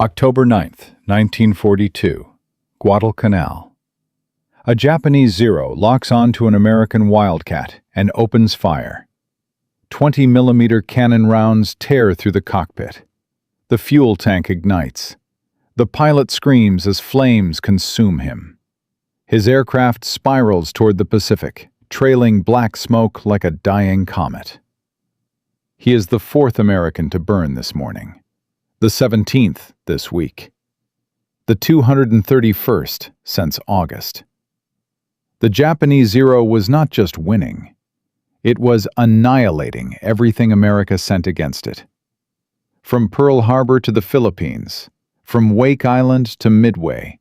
October 9th, 1942, Guadalcanal. A Japanese Zero locks onto an American Wildcat and opens fire. 20-millimeter cannon rounds tear through the cockpit. The fuel tank ignites. The pilot screams as flames consume him. His aircraft spirals toward the Pacific, trailing black smoke like a dying comet. He is the fourth American to burn this morning, the 17th this week, the 231st since August. The Japanese Zero was not just winning, it was annihilating everything America sent against it. From Pearl Harbor to the Philippines, from Wake Island to Midway,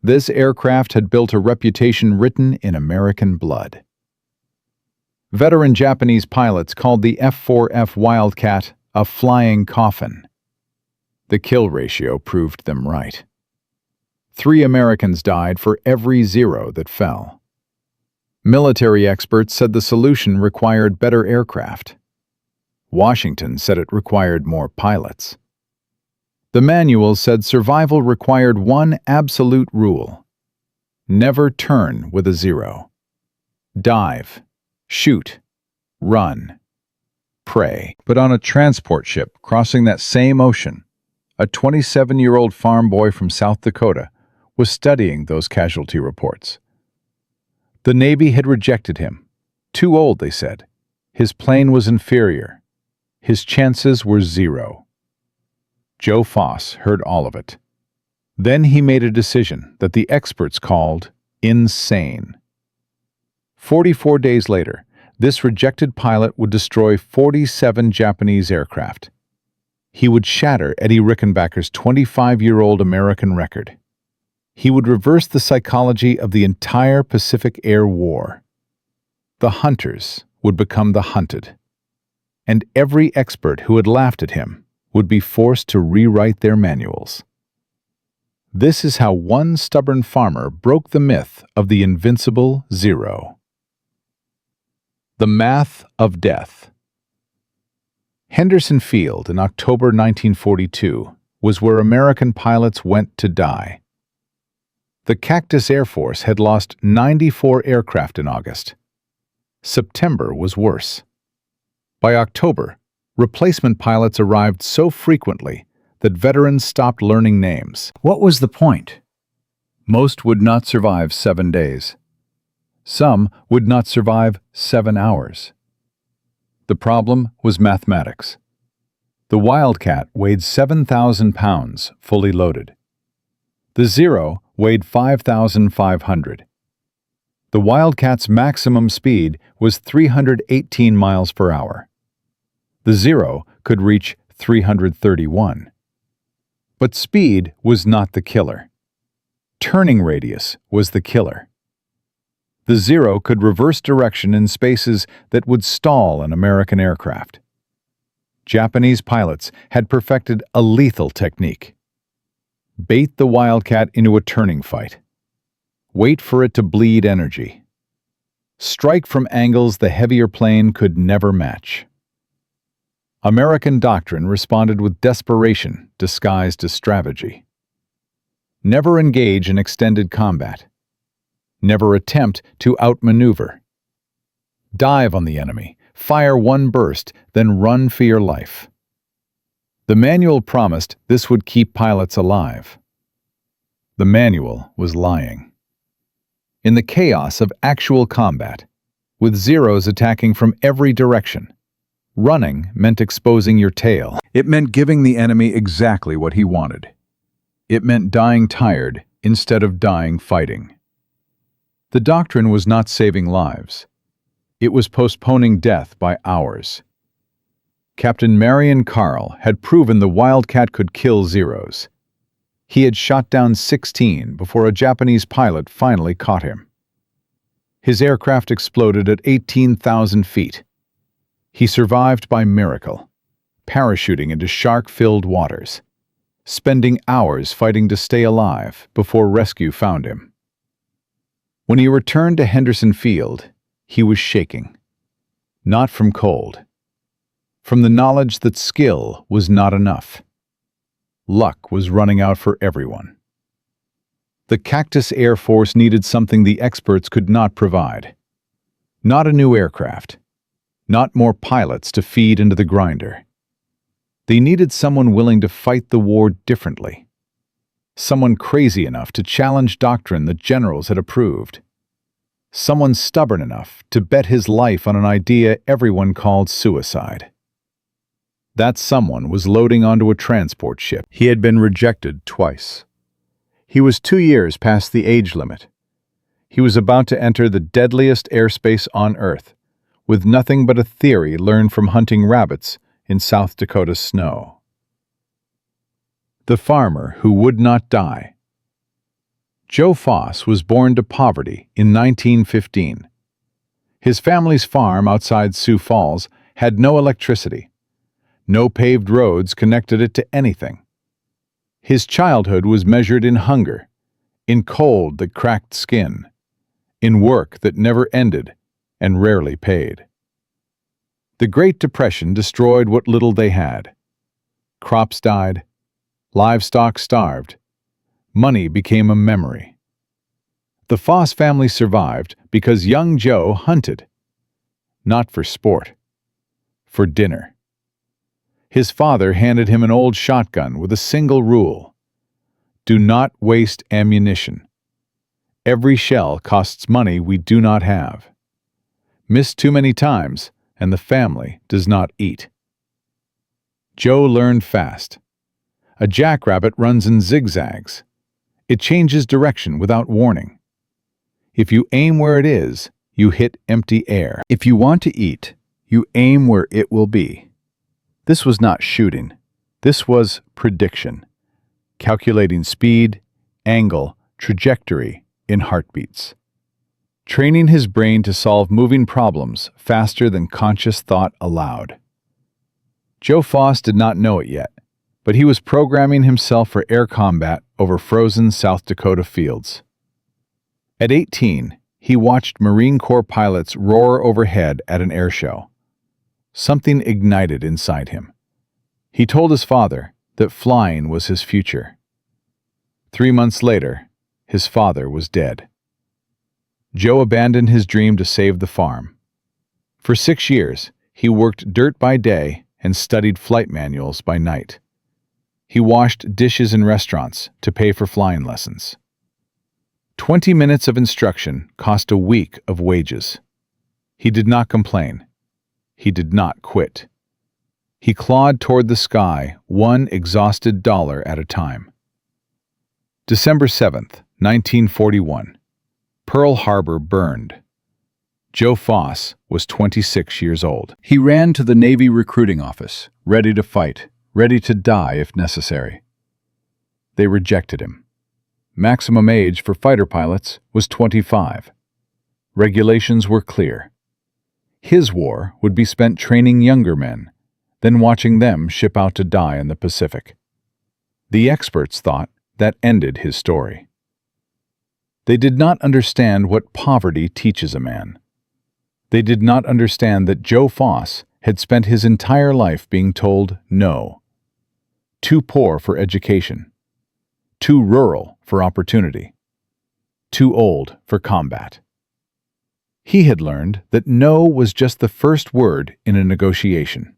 this aircraft had built a reputation written in American blood. Veteran Japanese pilots called the F-4F Wildcat a flying coffin. The kill ratio proved them right. 3 Americans died for every Zero that fell. Military experts said the solution required better aircraft. Washington said it required more pilots. The manual said survival required one absolute rule: never turn with a Zero. Dive, shoot, run, pray. But on a transport ship crossing that same ocean, a 27-year-old farm boy from South Dakota was studying those casualty reports. The Navy had rejected him. Too old, they said. His plane was inferior. His chances were 0. Joe Foss heard all of it. Then he made a decision that the experts called insane. 44 days later, this rejected pilot would destroy 47 Japanese aircraft. He would shatter Eddie Rickenbacker's 25-year-old American record. He would reverse the psychology of the entire Pacific Air War. The hunters would become the hunted. And every expert who had laughed at him would be forced to rewrite their manuals. This is how one stubborn farmer broke the myth of the invincible Zero. The math of death. Henderson Field in October 1942 was where American pilots went to die. The Cactus Air Force had lost 94 aircraft in August. September was worse. By October, replacement pilots arrived so frequently that veterans stopped learning names. What was the point? Most would not survive 7 days. Some would not survive 7 hours. The problem was mathematics. The Wildcat weighed 7,000 pounds, fully loaded. The Zero weighed 5,500. The Wildcat's maximum speed was 318 miles per hour. The Zero could reach 331. But speed was not the killer. Turning radius was the killer. The Zero could reverse direction in spaces that would stall an American aircraft. Japanese pilots had perfected a lethal technique. Bait the Wildcat into a turning fight. Wait for it to bleed energy. Strike from angles the heavier plane could never match. American doctrine responded with desperation disguised as strategy. Never engage in extended combat. Never attempt to outmaneuver. Dive on the enemy, fire one burst, then run for your life. The manual promised this would keep pilots alive. The manual was lying. In the chaos of actual combat, with Zeros attacking from every direction, running meant exposing your tail. It meant giving the enemy exactly what he wanted. It meant dying tired instead of dying fighting. The doctrine was not saving lives. It was postponing death by hours. Captain Marion Carl had proven the Wildcat could kill Zeros. He had shot down 16 before a Japanese pilot finally caught him. His aircraft exploded at 18,000 feet. He survived by miracle, parachuting into shark-filled waters, spending hours fighting to stay alive before rescue found him. When he returned to Henderson Field, he was shaking. Not from cold. From the knowledge that skill was not enough. luck was running out for everyone. The Cactus Air Force needed something the experts could not provide. Not a new aircraft. Not more pilots to feed into the grinder. They needed someone willing to fight the war differently. Someone crazy enough to challenge doctrine the generals had approved. Someone stubborn enough to bet his life on an idea everyone called suicide. That someone was loading onto a transport ship. He had been rejected twice. He was 2 years past the age limit. He was about to enter the deadliest airspace on Earth, with nothing but a theory learned from hunting rabbits in South Dakota's snow. The farmer who would not die. Joe Foss was born to poverty in 1915. His family's farm outside Sioux Falls had no electricity. No paved roads connected it to anything. His childhood was measured in hunger, in cold that cracked skin, in work that never ended and rarely paid. The Great Depression destroyed what little they had. Crops died, livestock starved, money became a memory. The Foss family survived because young Joe hunted, not for sport, for dinner. His father handed him an old shotgun with a single rule: do not waste ammunition. Every shell costs money we do not have. Miss too many times, and the family does not eat. Joe learned fast. A jackrabbit runs in zigzags. It changes direction without warning. If you aim where it is, you hit empty air. If you want to eat, you aim where it will be. This was not shooting. This was prediction. Calculating speed, angle, trajectory in heartbeats. Training his brain to solve moving problems faster than conscious thought allowed. Joe Foss did not know it yet, but he was programming himself for air combat over frozen South Dakota fields. At 18, he watched Marine Corps pilots roar overhead at an air show. Something ignited inside him. He told his father that flying was his future. 3 months later, his father was dead. Joe abandoned his dream to save the farm. For 6 years, he worked dirt by day and studied flight manuals by night. He washed dishes in restaurants to pay for flying lessons. 20 minutes of instruction cost a week of wages. He did not complain. He did not quit. He clawed toward the sky, one exhausted dollar at a time. December 7th, 1941. Pearl Harbor burned. Joe Foss was 26 years old. He ran to the Navy recruiting office, ready to fight, ready to die if necessary. They rejected him. Maximum age for fighter pilots was 25. Regulations were clear. His war would be spent training younger men, then watching them ship out to die in the Pacific. The experts thought that ended his story. They did not understand what poverty teaches a man. They did not understand that Joe Foss had spent his entire life being told no. Too poor for education. Too rural for opportunity. Too old for combat. He had learned that no was just the first word in a negotiation.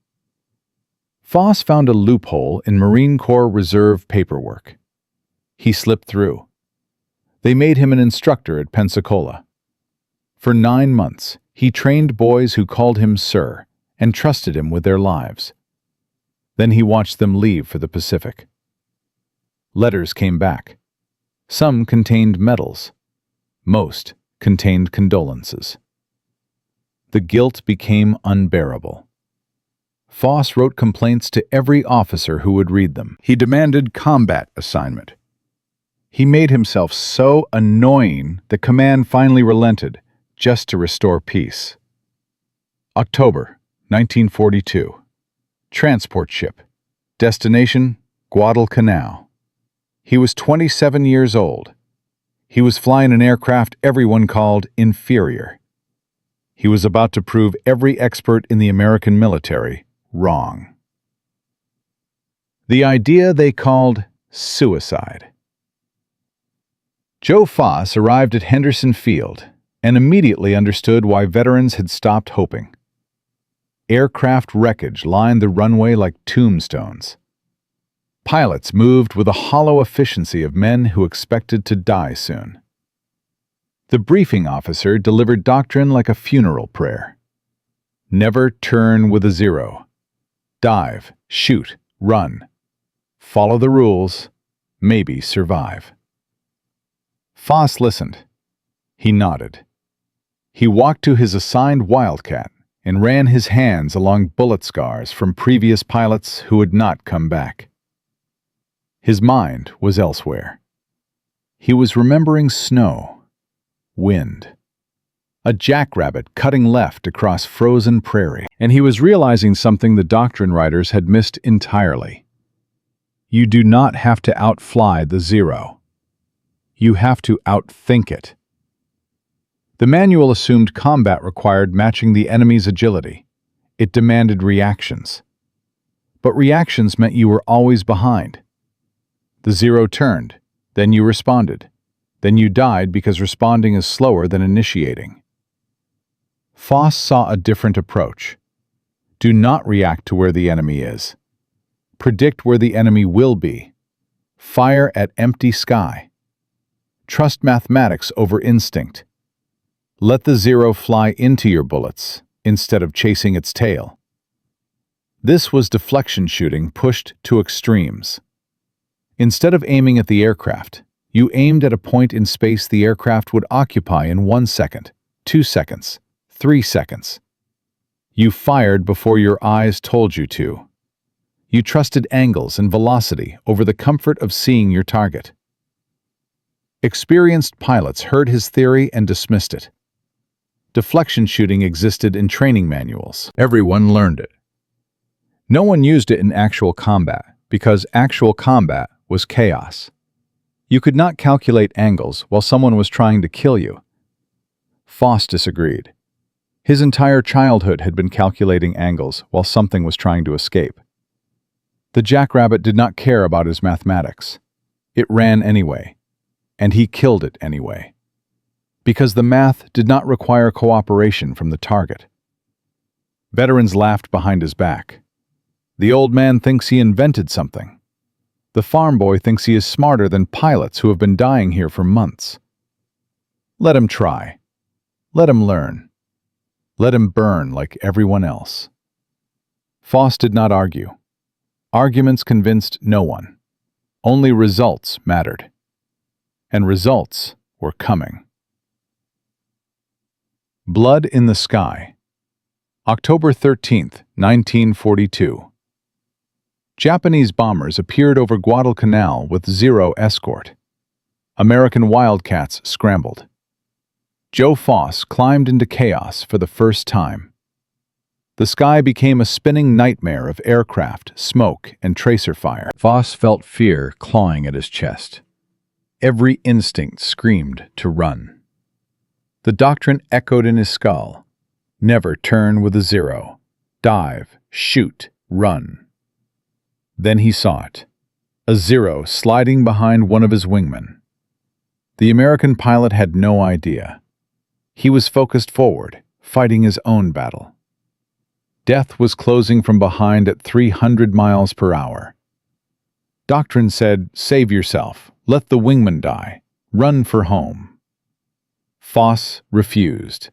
Foss found a loophole in Marine Corps Reserve paperwork. He slipped through. They made him an instructor at Pensacola. For 9 months, he trained boys who called him sir and trusted him with their lives. Then he watched them leave for the Pacific. Letters came back. Some contained medals. Most contained condolences. The guilt became unbearable. Foss wrote complaints to every officer who would read them. He demanded combat assignment. He made himself so annoying that command finally relented, just to restore peace. October 1942. Transport ship. Destination, Guadalcanal. He was 27 years old. He was flying an aircraft everyone called inferior. He was about to prove every expert in the American military wrong. The idea they called Suicide. Joe Foss arrived at Henderson Field and immediately understood why veterans had stopped hoping. Aircraft wreckage lined the runway like tombstones. Pilots moved with a hollow efficiency of men who expected to die soon. The briefing officer delivered doctrine like a funeral prayer. Never turn with a zero. Dive, shoot, run. Follow the rules, maybe survive. Foss listened. He nodded. He walked to his assigned Wildcat and ran his hands along bullet scars from previous pilots who had not come back. His mind was elsewhere. He was remembering snow, wind, a jackrabbit cutting left across frozen prairie, and he was realizing something the doctrine writers had missed entirely. You do not have to outfly the zero. You have to outthink it. The manual assumed combat required matching the enemy's agility. It demanded reactions. But reactions meant you were always behind. The zero turned, then you responded. Then you died because responding is slower than initiating. Foss saw a different approach. Do not react to where the enemy is. Predict where the enemy will be. Fire at empty sky. Trust mathematics over instinct. Let the zero fly into your bullets instead of chasing its tail. This was deflection shooting pushed to extremes. Instead of aiming at the aircraft, you aimed at a point in space the aircraft would occupy in 1 second, 2 seconds, 3 seconds. You fired before your eyes told you to. You trusted angles and velocity over the comfort of seeing your target. Experienced pilots heard his theory and dismissed it. Deflection shooting existed in training manuals. Everyone learned it. No one used it in actual combat because actual combat was chaos. You could not calculate angles while someone was trying to kill you. Foss disagreed. His entire childhood had been calculating angles while something was trying to escape. The jackrabbit did not care about his mathematics. It ran anyway, and he killed it anyway. Because the math did not require cooperation from the target. Veterans laughed behind his back. The old man thinks he invented something. The farm boy thinks he is smarter than pilots who have been dying here for months. Let him try. Let him learn. Let him burn like everyone else. Foss did not argue. Arguments convinced no one. Only results mattered. And results were coming. Blood in the Sky. October 13th, 1942. Japanese bombers appeared over Guadalcanal with zero escort. American Wildcats scrambled. Joe Foss climbed into chaos for the first time. The sky became a spinning nightmare of aircraft, smoke, and tracer fire. Foss felt fear clawing at his chest. Every instinct screamed to run. The doctrine echoed in his skull. Never turn with a zero. Dive, shoot, run. Then he saw it. A zero sliding behind one of his wingmen. The American pilot had no idea. He was focused forward, fighting his own battle. Death was closing from behind at 300 miles per hour. Doctrine said, save yourself. Let the wingman die. Run for home. Foss refused.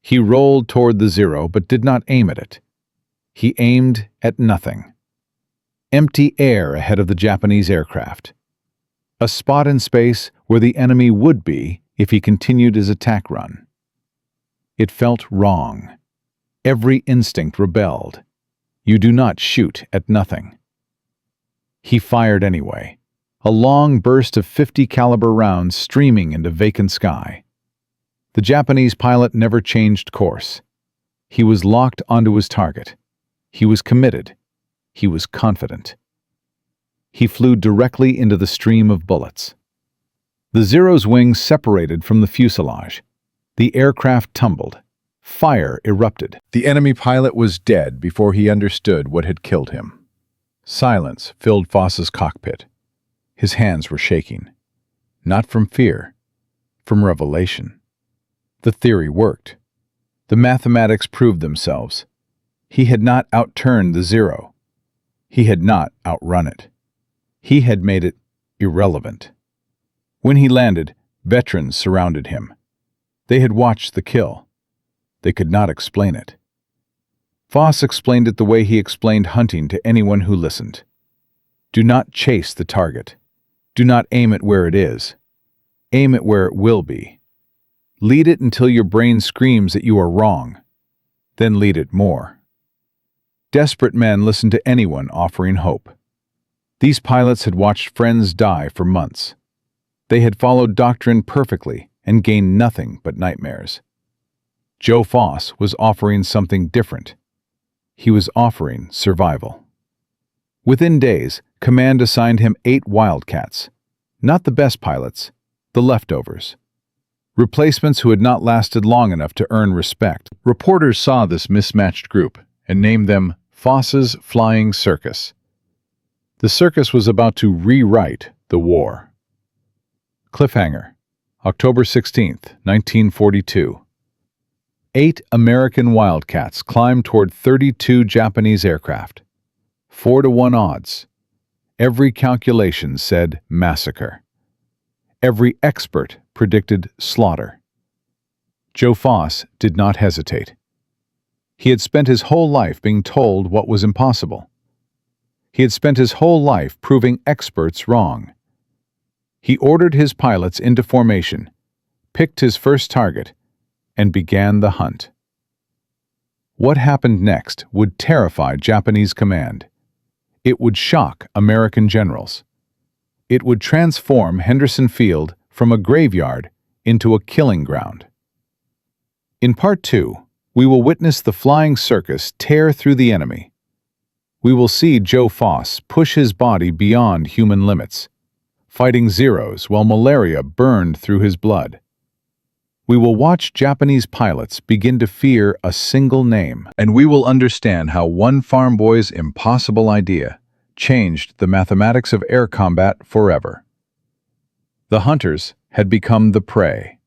He rolled toward the zero but did not aim at it. He aimed at nothing. Empty air ahead of the Japanese aircraft. A spot in space where the enemy would be if he continued his attack run. It felt wrong. Every instinct rebelled. You do not shoot at nothing. He fired anyway. A long burst of 50 caliber rounds streaming into vacant sky. The Japanese pilot never changed course. He was locked onto his target. He was committed. He was confident. He flew directly into the stream of bullets. The Zero's wings separated from the fuselage. The aircraft tumbled. Fire erupted. The enemy pilot was dead before he understood what had killed him. Silence filled Foss's cockpit. His hands were shaking, not from fear, from revelation. The theory worked. The mathematics proved themselves. He had not outturned the zero. He had not outrun it. He had made it irrelevant. When he landed, veterans surrounded him. They had watched the kill. They could not explain it. Voss explained it the way he explained hunting to anyone who listened. Do not chase the target. Do not aim it where it is. Aim it where it will be. Lead it until your brain screams that you are wrong. Then lead it more. Desperate men listened to anyone offering hope. These pilots had watched friends die for months. They had followed doctrine perfectly and gained nothing but nightmares. Joe Voss was offering something different. He was offering survival. Within days, command assigned him 8 Wildcats. Not the best pilots, the leftovers. Replacements who had not lasted long enough to earn respect. Reporters saw this mismatched group and named them Voss's Flying Circus. The circus was about to rewrite the war. Cliffhanger, October 16th, 1942. 8 American Wildcats climbed toward 32 Japanese aircraft. 4-to-1 odds. Every calculation said massacre. Every expert predicted slaughter. Joe Voss did not hesitate. He had spent his whole life being told what was impossible. He had spent his whole life proving experts wrong. He ordered his pilots into formation, picked his first target, and began the hunt. What happened next would terrify Japanese command. It would shock American generals. It would transform Henderson Field from a graveyard into a killing ground. In Part 2, we will witness the flying circus tear through the enemy. We will see Joe Voss push his body beyond human limits, fighting zeros while malaria burned through his blood. We will watch Japanese pilots begin to fear a single name, and we will understand how one farm boy's impossible idea changed the mathematics of air combat forever. The hunters had become the prey,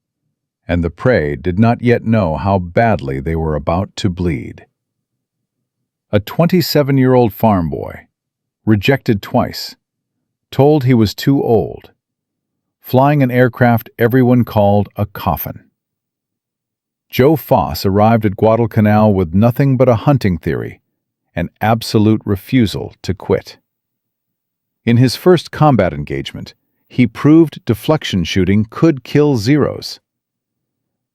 and the prey did not yet know how badly they were about to bleed. A 27-year-old farm boy, rejected twice, told he was too old, flying an aircraft everyone called a coffin. Joe Voss arrived at Guadalcanal with nothing but a hunting theory, an absolute refusal to quit. In his first combat engagement, he proved deflection shooting could kill zeros.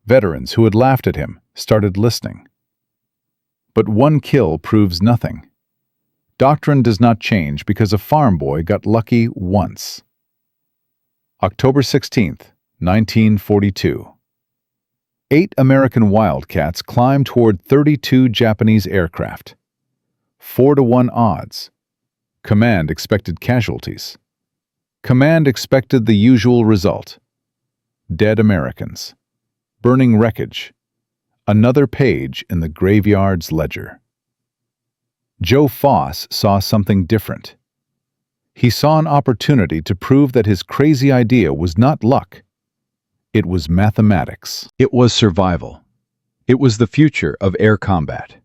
Veterans who had laughed at him started listening. But one kill proves nothing. Doctrine does not change because a farm boy got lucky once. October 16th, 1942. 8 American Wildcats climbed toward 32 Japanese aircraft. 4-to-1 odds. Command expected casualties. Command expected the usual result. Dead Americans. Burning wreckage. Another page in the graveyard's ledger. Joe Voss saw something different. He saw an opportunity to prove that his crazy idea was not luck. It was mathematics. It was survival. It was the future of air combat.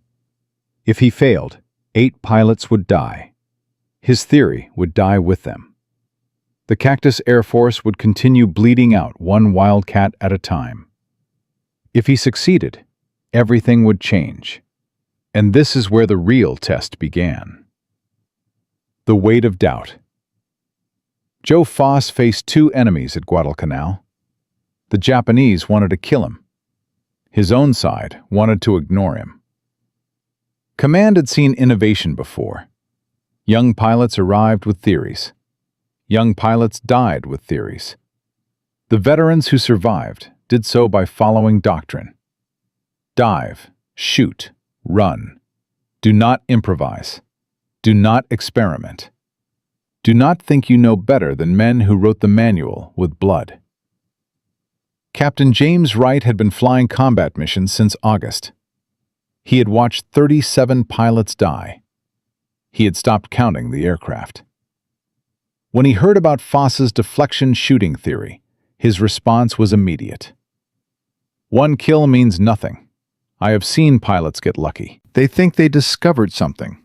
If he failed, 8 pilots would die. His theory would die with them. The Cactus Air Force would continue bleeding out one Wildcat at a time. If he succeeded, everything would change. And this is where the real test began. The weight of doubt. Joe Voss faced 2 enemies at Guadalcanal. The Japanese wanted to kill him. His own side wanted to ignore him. Command had seen innovation before. Young pilots arrived with theories. Young pilots died with theories. The veterans who survived did so by following doctrine. Dive, shoot, run. Do not improvise. Do not experiment. Do not think you know better than men who wrote the manual with blood. Captain James Wright had been flying combat missions since August. He had watched 37 pilots die. He had stopped counting the aircraft. When he heard about Foss's deflection shooting theory, his response was immediate. One kill means nothing. I have seen pilots get lucky. They think they discovered something.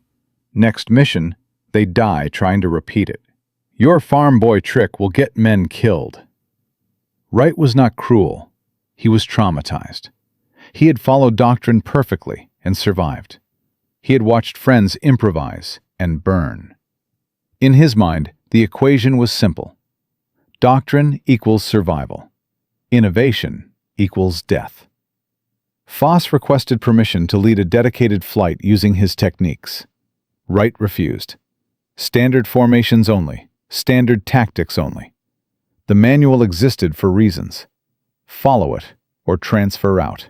Next mission, they die trying to repeat it. Your farm boy trick will get men killed. Wright was not cruel. He was traumatized. He had followed doctrine perfectly and survived. He had watched friends improvise and burn. In his mind, the equation was simple. Doctrine equals survival. Innovation equals death. Foss requested permission to lead a dedicated flight using his techniques. Wright refused. Standard formations only. Standard tactics only. The manual existed for reasons. Follow it or transfer out.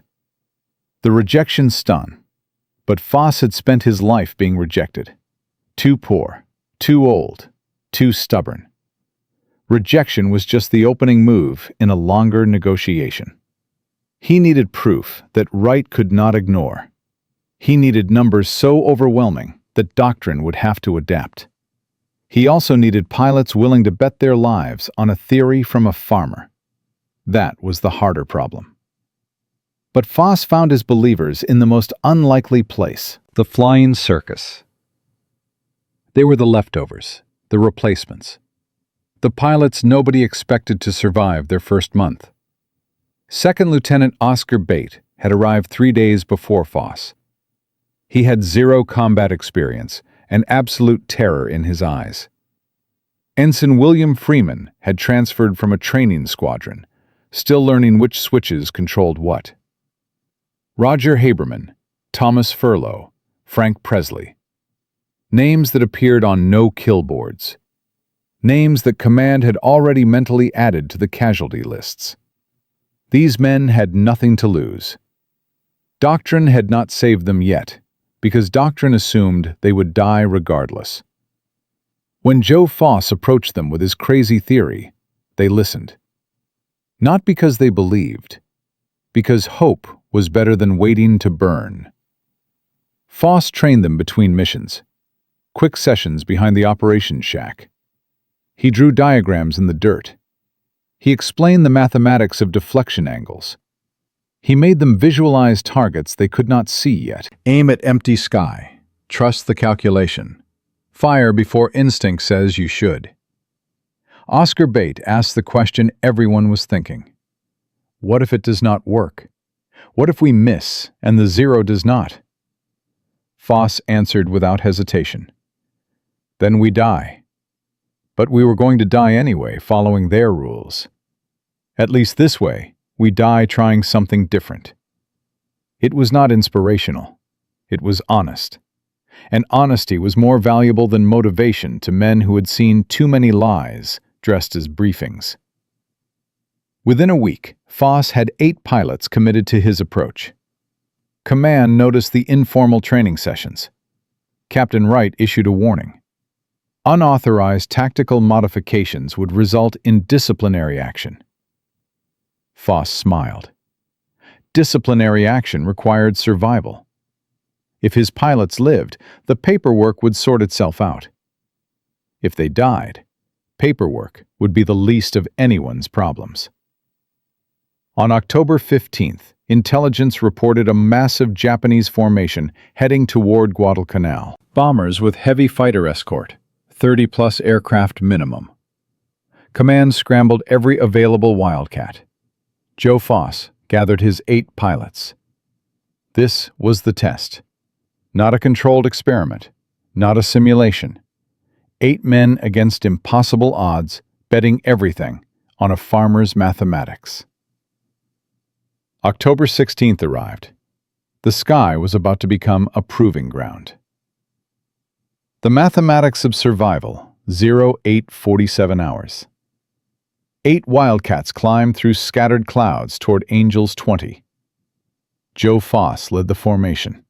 The rejection stung, but Foss had spent his life being rejected. Too poor, too old, too stubborn. Rejection was just the opening move in a longer negotiation. He needed proof that Wright could not ignore. He needed numbers so overwhelming that doctrine would have to adapt. He also needed pilots willing to bet their lives on a theory from a farmer. That was the harder problem. But Foss found his believers in the most unlikely place, the flying circus. They were the leftovers, the replacements. The pilots nobody expected to survive their first month. Second Lieutenant Oscar Bate had arrived 3 days before Foss. He had zero combat experience and absolute terror in his eyes. Ensign William Freeman had transferred from a training squadron, still learning which switches controlled what. Roger Haberman, Thomas Furlow, Frank Presley. Names that appeared on no-kill boards. Names that command had already mentally added to the casualty lists. These men had nothing to lose. Doctrine had not saved them yet, because doctrine assumed they would die regardless. When Joe Foss approached them with his crazy theory, they listened. Not because they believed, because hope was better than waiting to burn. Foss trained them between missions, quick sessions behind the operations shack. He drew diagrams in the dirt. He explained the mathematics of deflection angles. He made them visualize targets they could not see yet. Aim at empty sky. Trust the calculation. Fire before instinct says you should. Oscar Bate asked the question everyone was thinking. What if it does not work? What if we miss and the zero does not? Foss answered without hesitation. Then we die. But we were going to die anyway, following their rules. At least this way, we die trying something different. It was not inspirational. It was honest. And honesty was more valuable than motivation to men who had seen too many lies dressed as briefings. Within a week, Foss had 8 pilots committed to his approach. Command noticed the informal training sessions. Captain Wright issued a warning. Unauthorized tactical modifications would result in disciplinary action. Foss smiled. Disciplinary action required survival. If his pilots lived, the paperwork would sort itself out. If they died, paperwork would be the least of anyone's problems. On October 15th, intelligence reported a massive Japanese formation heading toward Guadalcanal. Bombers with heavy fighter escort, 30-plus aircraft minimum. Command scrambled every available Wildcat. Joe Foss gathered his 8 pilots. This was the test. Not a controlled experiment, not a simulation. 8 men against impossible odds, betting everything on a farmer's mathematics. October 16th arrived. The sky was about to become a proving ground. The mathematics of survival, 0847 hours. 8 Wildcats climbed through scattered clouds toward Angels 20. Joe Foss led the formation.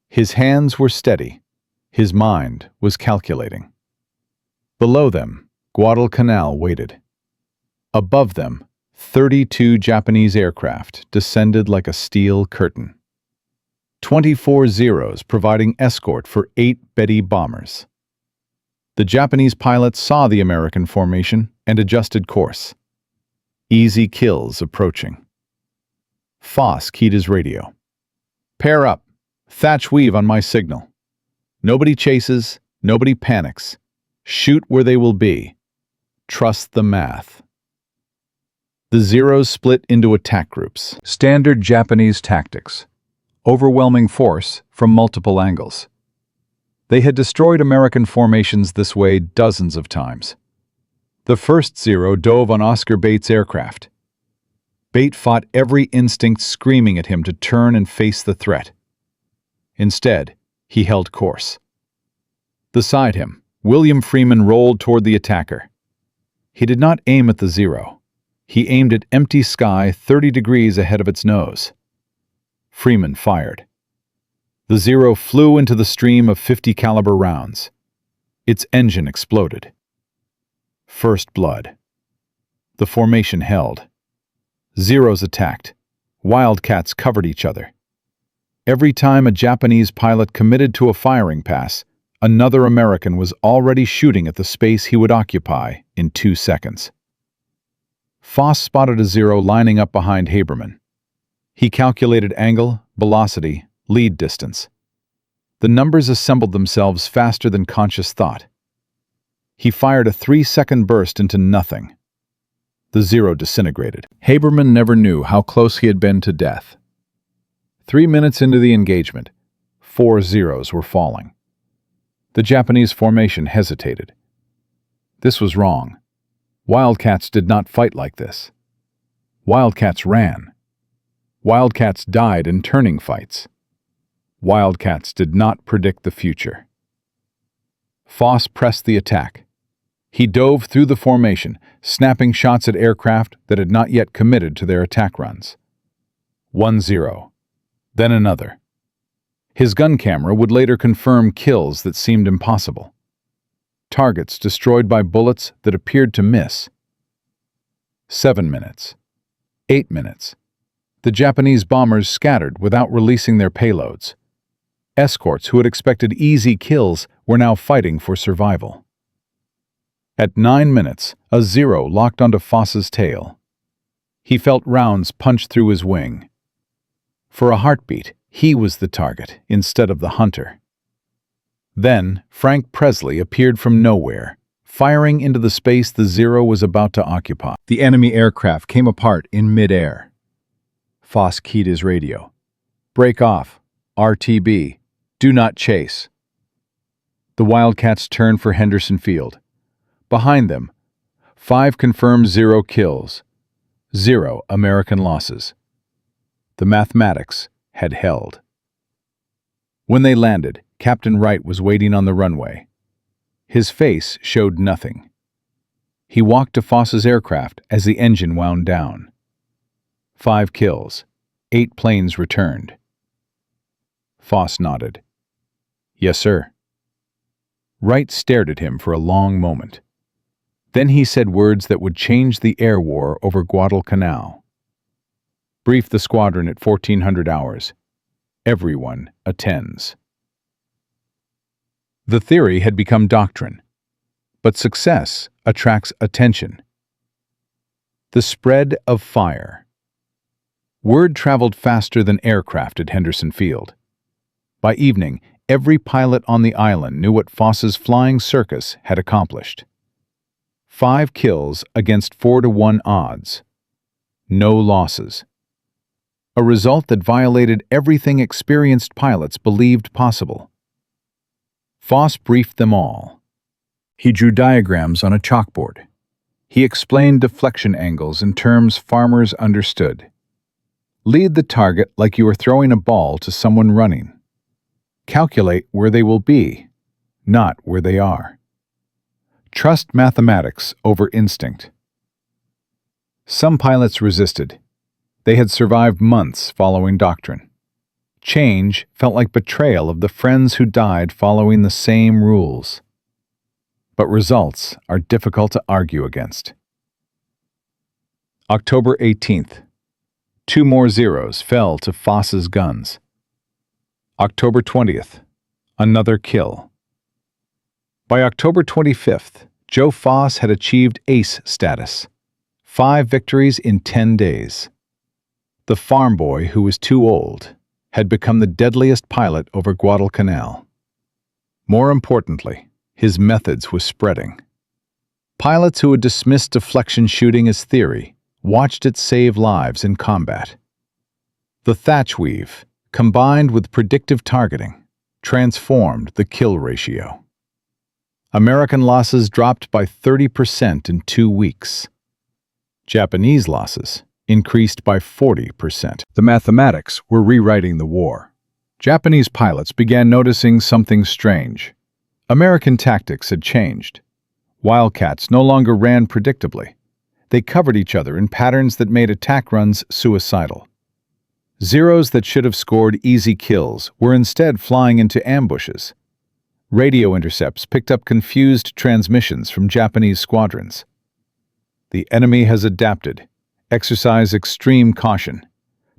His hands were steady. His mind was calculating. Below them, Guadalcanal waited. Above them, 32 Japanese aircraft descended like a steel curtain. 24 Zeros providing escort for 8 Betty bombers. The Japanese pilots saw the American formation and adjusted course. Easy kills approaching. Foss keyed his radio. "Pair up. Thatch weave on my signal. Nobody chases, nobody panics. Shoot where they will be. Trust the math." The Zeros split into attack groups. Standard Japanese tactics. Overwhelming force from multiple angles. They had destroyed American formations this way dozens of times. The first Zero dove on Oscar Bates' aircraft. Bate fought every instinct screaming at him to turn and face the threat. Instead, he held course. Beside him, William Freeman rolled toward the attacker. He did not aim at the Zero. He aimed at empty sky 30 degrees ahead of its nose. Freeman fired. The Zero flew into the stream of 50 caliber rounds. Its engine exploded. First blood. The formation held. Zeros attacked. Wildcats covered each other. Every time a Japanese pilot committed to a firing pass, another American was already shooting at the space he would occupy in 2 seconds. Foss spotted a Zero lining up behind Haberman. He calculated angle, velocity, lead distance. The numbers assembled themselves faster than conscious thought. He fired a 3-second burst into nothing. The Zero disintegrated. Haberman never knew how close he had been to death. 3 minutes into the engagement, 4 Zeros were falling. The Japanese formation hesitated. This was wrong. Wildcats did not fight like this. Wildcats ran. Wildcats died in turning fights. Wildcats did not predict the future. Foss pressed the attack. He dove through the formation, snapping shots at aircraft that had not yet committed to their attack runs. 1 Zero. Then another. His gun camera would later confirm kills that seemed impossible. Targets destroyed by bullets that appeared to miss. 7 minutes. 8 minutes. The Japanese bombers scattered without releasing their payloads. Escorts who had expected easy kills were now fighting for survival. At 9 minutes, a Zero locked onto Foss's tail. He felt rounds punch through his wing. For a heartbeat, he was the target instead of the hunter. Then, Frank Presley appeared from nowhere, firing into the space the Zero was about to occupy. The enemy aircraft came apart in mid-air. Foss keyed his radio. "Break off. RTB. Do not chase." The Wildcats turned for Henderson Field. Behind them, 5 confirmed Zero kills, 0 American losses. The mathematics had held. When they landed, Captain Wright was waiting on the runway. His face showed nothing. He walked to Foss's aircraft as the engine wound down. 5 kills, 8 planes returned. Foss nodded. "Yes, sir." Wright stared at him for a long moment. Then he said words that would change the air war over Guadalcanal. "Brief the squadron at 1400 hours. Everyone attends." The theory had become doctrine, but success attracts attention. The spread of fire. Word traveled faster than aircraft at Henderson Field. By evening, every pilot on the island knew what Foss's flying circus had accomplished. 5 kills against 4-to-1 odds. No losses. A result that violated everything experienced pilots believed possible. Foss briefed them all. He drew diagrams on a chalkboard. He explained deflection angles in terms farmers understood. Lead the target like you are throwing a ball to someone running. Calculate where they will be, not where they are. Trust mathematics over instinct. Some pilots resisted. They had survived months following doctrine. Change felt like betrayal of the friends who died following the same rules. But results are difficult to argue against. October 18th. 2 more Zeros fell to Foss's guns. October 20th. Another kill. By October 25th, Joe Foss had achieved ace status, 5 victories in 10 days. The farm boy who was too old had become the deadliest pilot over Guadalcanal. More importantly, his methods were spreading. Pilots who had dismissed deflection shooting as theory watched it save lives in combat. The thatch weave, combined with predictive targeting, transformed the kill ratio. American losses dropped by 30% in 2 weeks. Japanese losses increased by 40%. The mathematics were rewriting the war. Japanese pilots began noticing something strange. American tactics had changed. Wildcats no longer ran predictably. They covered each other in patterns that made attack runs suicidal. Zeros that should have scored easy kills were instead flying into ambushes. Radio intercepts picked up confused transmissions from Japanese squadrons. The enemy has adapted. Exercise extreme caution.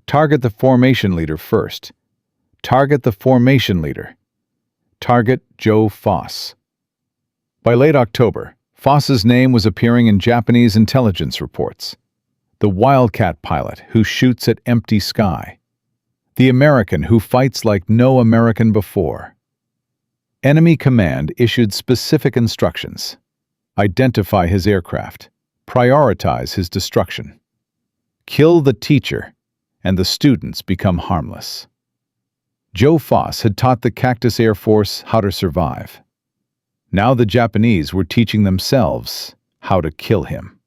Target the formation leader first. Target the formation leader. Target Joe Foss. By late October, Foss's name was appearing in Japanese intelligence reports. The Wildcat pilot who shoots at empty sky. The American who fights like no American before. Enemy command issued specific instructions. Identify his aircraft. Prioritize his destruction. Kill the teacher, and the students become harmless. Joe Foss had taught the Cactus Air Force how to survive. Now the Japanese were teaching themselves how to kill him.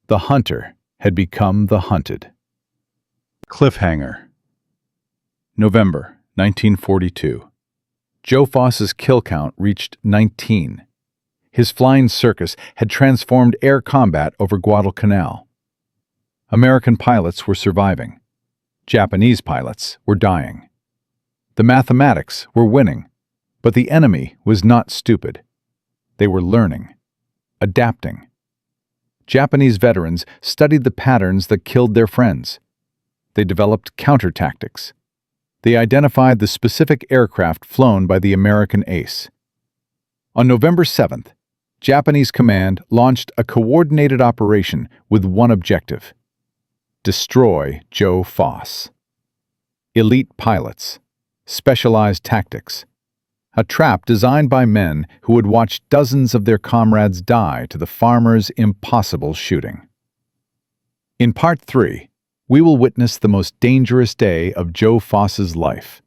The hunter had become the hunted. Cliffhanger. November 1942. Joe Foss's kill count reached 19. His flying circus had transformed air combat over Guadalcanal. American pilots were surviving. Japanese pilots were dying. The mathematics were winning, but the enemy was not stupid. They were learning, adapting. Japanese veterans studied the patterns that killed their friends. They developed counter-tactics. They identified the specific aircraft flown by the American ace. On November 7th, Japanese command launched a coordinated operation with one objective: destroy Joe Foss. Elite pilots, specialized tactics, a trap designed by men who had watched dozens of their comrades die to the farmer's impossible shooting. In Part 3, we will witness the most dangerous day of Joe Foss's life.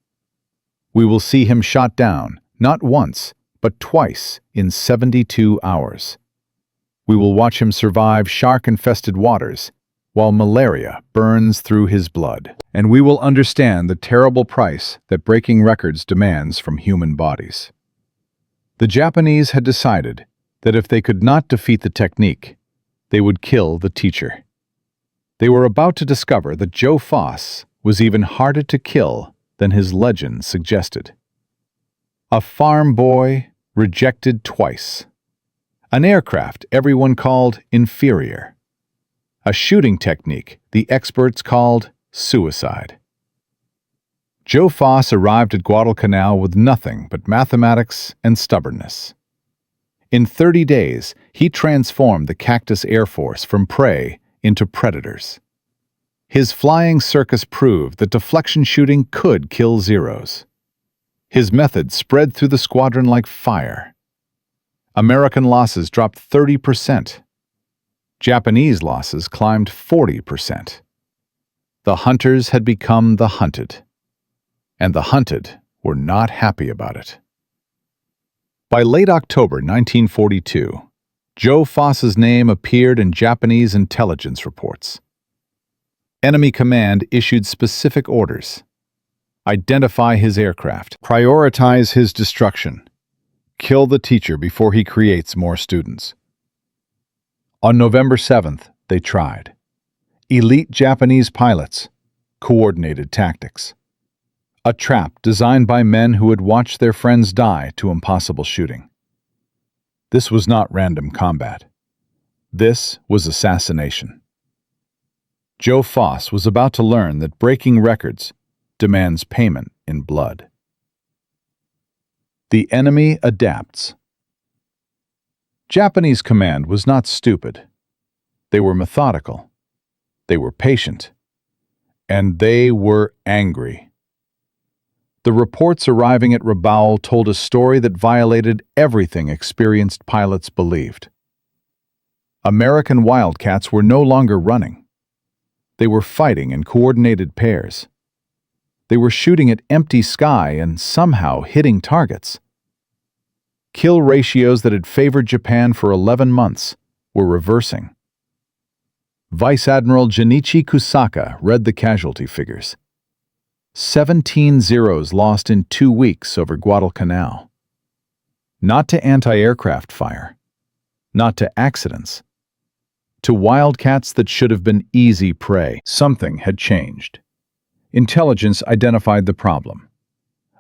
We will see him shot down, not once, but twice in 72 hours. We will watch him survive shark-infested waters, while malaria burns through his blood. And we will understand the terrible price that breaking records demands from human bodies. The Japanese had decided that if they could not defeat the technique, they would kill the teacher. They were about to discover that Joe Foss was even harder to kill than his legend suggested. A farm boy rejected twice. An aircraft everyone called inferior. A shooting technique the experts called suicide. Joe Foss arrived at Guadalcanal with nothing but mathematics and stubbornness. In 30 days, he transformed the Cactus Air Force from prey into predators. His flying circus proved that deflection shooting could kill Zeros. His method spread through the squadron like fire. American losses dropped 30%. Japanese losses climbed 40%. The hunters had become the hunted, and the hunted were not happy about it. By late October 1942, Joe Foss's name appeared in Japanese intelligence reports. Enemy command issued specific orders: identify his aircraft, prioritize his destruction, kill the teacher before he creates more students. On November 7th, they tried. Elite Japanese pilots, coordinated tactics. A trap designed by men who had watched their friends die to impossible shooting. This was not random combat. This was assassination. Joe Foss was about to learn that breaking records demands payment in blood. The enemy adapts. Japanese command was not stupid. They were methodical. They were patient. And they were angry. The reports arriving at Rabaul told a story that violated everything experienced pilots believed. American Wildcats were no longer running. They were fighting in coordinated pairs. They were shooting at empty sky and somehow hitting targets. Kill ratios that had favored Japan for 11 months were reversing. Vice Admiral Junichi Kusaka read the casualty figures. 17 Zeros lost in 2 weeks over Guadalcanal. Not to anti-aircraft fire. Not to accidents. To wildcats that should have been easy prey. Something had changed. Intelligence identified the problem.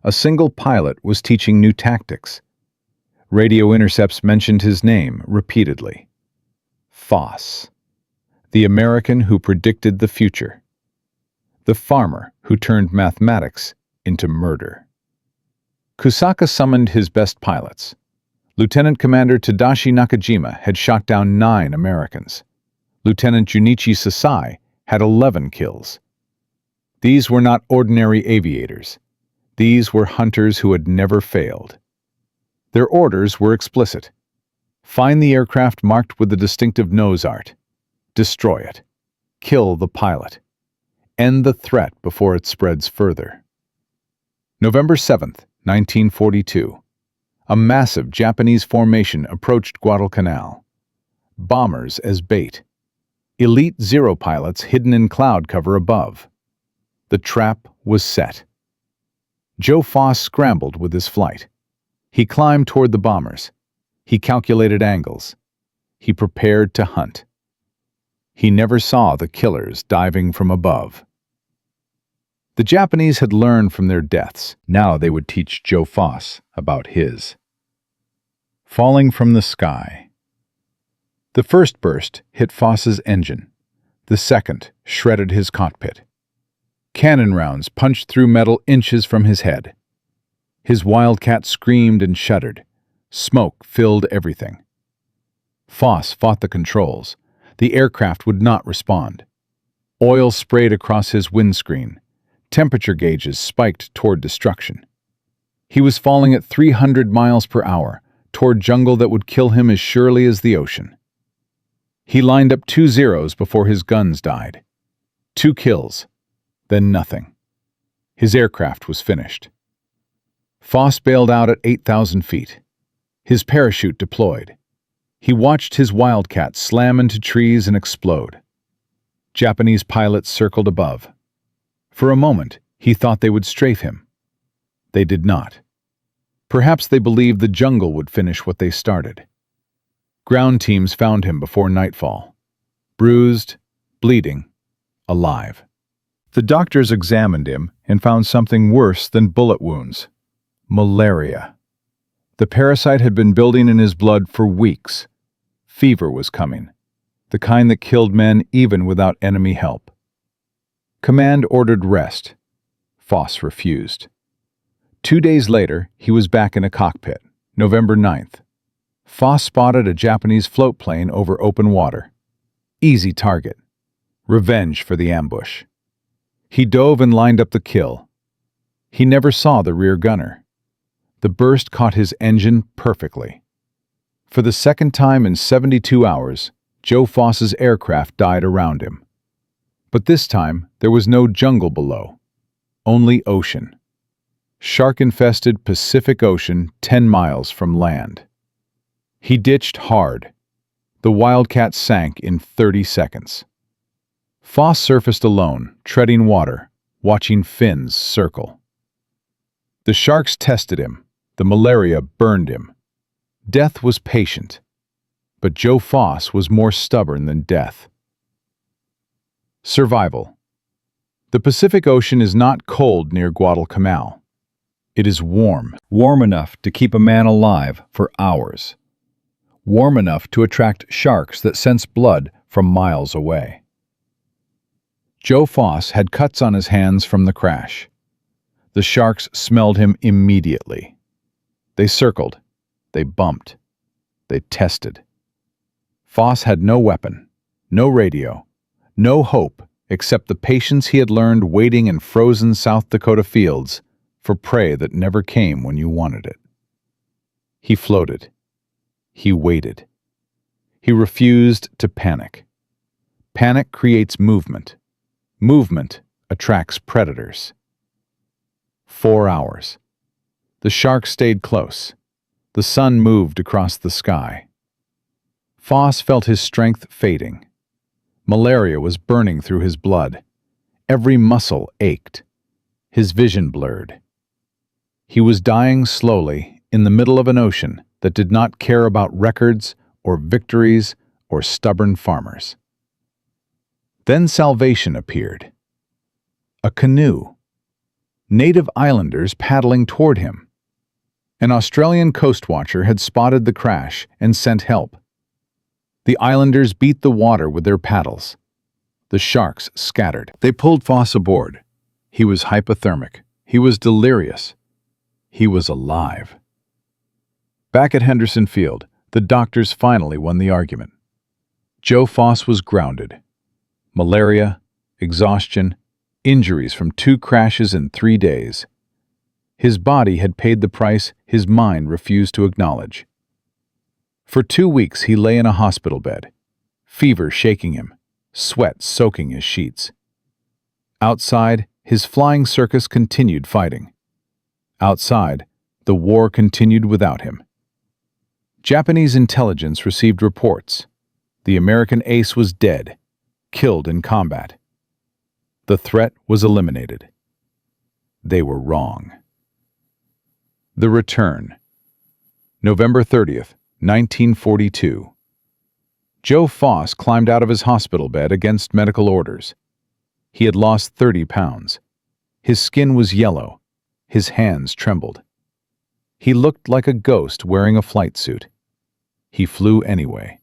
A single pilot was teaching new tactics. Radio intercepts mentioned his name repeatedly. Foss. The American who predicted the future. The farmer who turned mathematics into murder. Kusaka summoned his best pilots. Lieutenant Commander Tadashi Nakajima had shot down 9 Americans. Lieutenant Junichi Sasai had 11 kills. These were not ordinary aviators. These were hunters who had never failed. Their orders were explicit. Find the aircraft marked with the distinctive nose art. Destroy it. Kill the pilot. End the threat before it spreads further. November 7th, 1942. A massive Japanese formation approached Guadalcanal. Bombers as bait. Elite Zero pilots hidden in cloud cover above. The trap was set. Joe Foss scrambled with his flight. He climbed toward the bombers. He calculated angles. He prepared to hunt. He never saw the killers diving from above. The Japanese had learned from their deaths. Now they would teach Joe Foss about his. Falling from the sky. The first burst hit Foss's engine. The second shredded his cockpit. Cannon rounds punched through metal inches from his head. His Wildcat screamed and shuddered. Smoke filled everything. Foss fought the controls. The aircraft would not respond. Oil sprayed across his windscreen. Temperature gauges spiked toward destruction. He was falling at 300 miles per hour, toward jungle that would kill him as surely as the ocean. He lined up 2 zeros before his guns died. 2 kills, then nothing. His aircraft was finished. Foss bailed out at 8,000 feet. His parachute deployed. He watched his Wildcat slam into trees and explode. Japanese pilots circled above. For a moment, he thought they would strafe him. They did not. Perhaps they believed the jungle would finish what they started. Ground teams found him before nightfall. Bruised, bleeding, alive. The doctors examined him and found something worse than bullet wounds. Malaria. The parasite had been building in his blood for weeks. Fever was coming, the kind that killed men even without enemy help. Command ordered rest. Foss refused. 2 days later, he was back in a cockpit, November 9th. Foss spotted a Japanese float plane over open water. Easy target. Revenge for the ambush. He dove and lined up the kill. He never saw the rear gunner. The burst caught his engine perfectly. For the second time in 72 hours, Joe Foss's aircraft died around him. But this time, there was no jungle below. Only ocean. Shark-infested Pacific Ocean 10 miles from land. He ditched hard. The Wildcat sank in 30 seconds. Foss surfaced alone, treading water, watching fins circle. The sharks tested him. The malaria burned him. Death was patient, but Joe Foss was more stubborn than death. Survival. The Pacific Ocean is not cold near Guadalcanal. It is warm enough to keep a man alive for hours. Warm enough to attract sharks that sense blood from miles away. Joe Foss had cuts on his hands from the crash. The sharks smelled him immediately. They circled. They bumped. They tested. Foss had no weapon, no radio, no hope except the patience he had learned waiting in frozen South Dakota fields for prey that never came when you wanted it. He floated. He waited. He refused to panic. Panic creates movement. Movement attracts predators. 4 hours. The shark stayed close. The sun moved across the sky. Foss felt his strength fading. Malaria was burning through his blood. Every muscle ached. His vision blurred. He was dying slowly in the middle of an ocean that did not care about records or victories or stubborn farmers. Then salvation appeared. A canoe. Native islanders paddling toward him. An Australian coast watcher had spotted the crash and sent help. The islanders beat the water with their paddles. The sharks scattered. They pulled Foss aboard. He was hypothermic. He was delirious. He was alive. Back at Henderson Field, the doctors finally won the argument. Joe Foss was grounded. Malaria, exhaustion, injuries from 2 crashes in 3 days. His body had paid the price his mind refused to acknowledge. For 2 weeks he lay in a hospital bed, fever shaking him, sweat soaking his sheets. Outside, his flying circus continued fighting. Outside, the war continued without him. Japanese intelligence received reports. The American ace was dead, killed in combat. The threat was eliminated. They were wrong. The Return. November 30th, 1942. Joe Foss climbed out of his hospital bed against medical orders. He had lost 30 pounds. His skin was yellow. His hands trembled. He looked like a ghost wearing a flight suit. He flew anyway.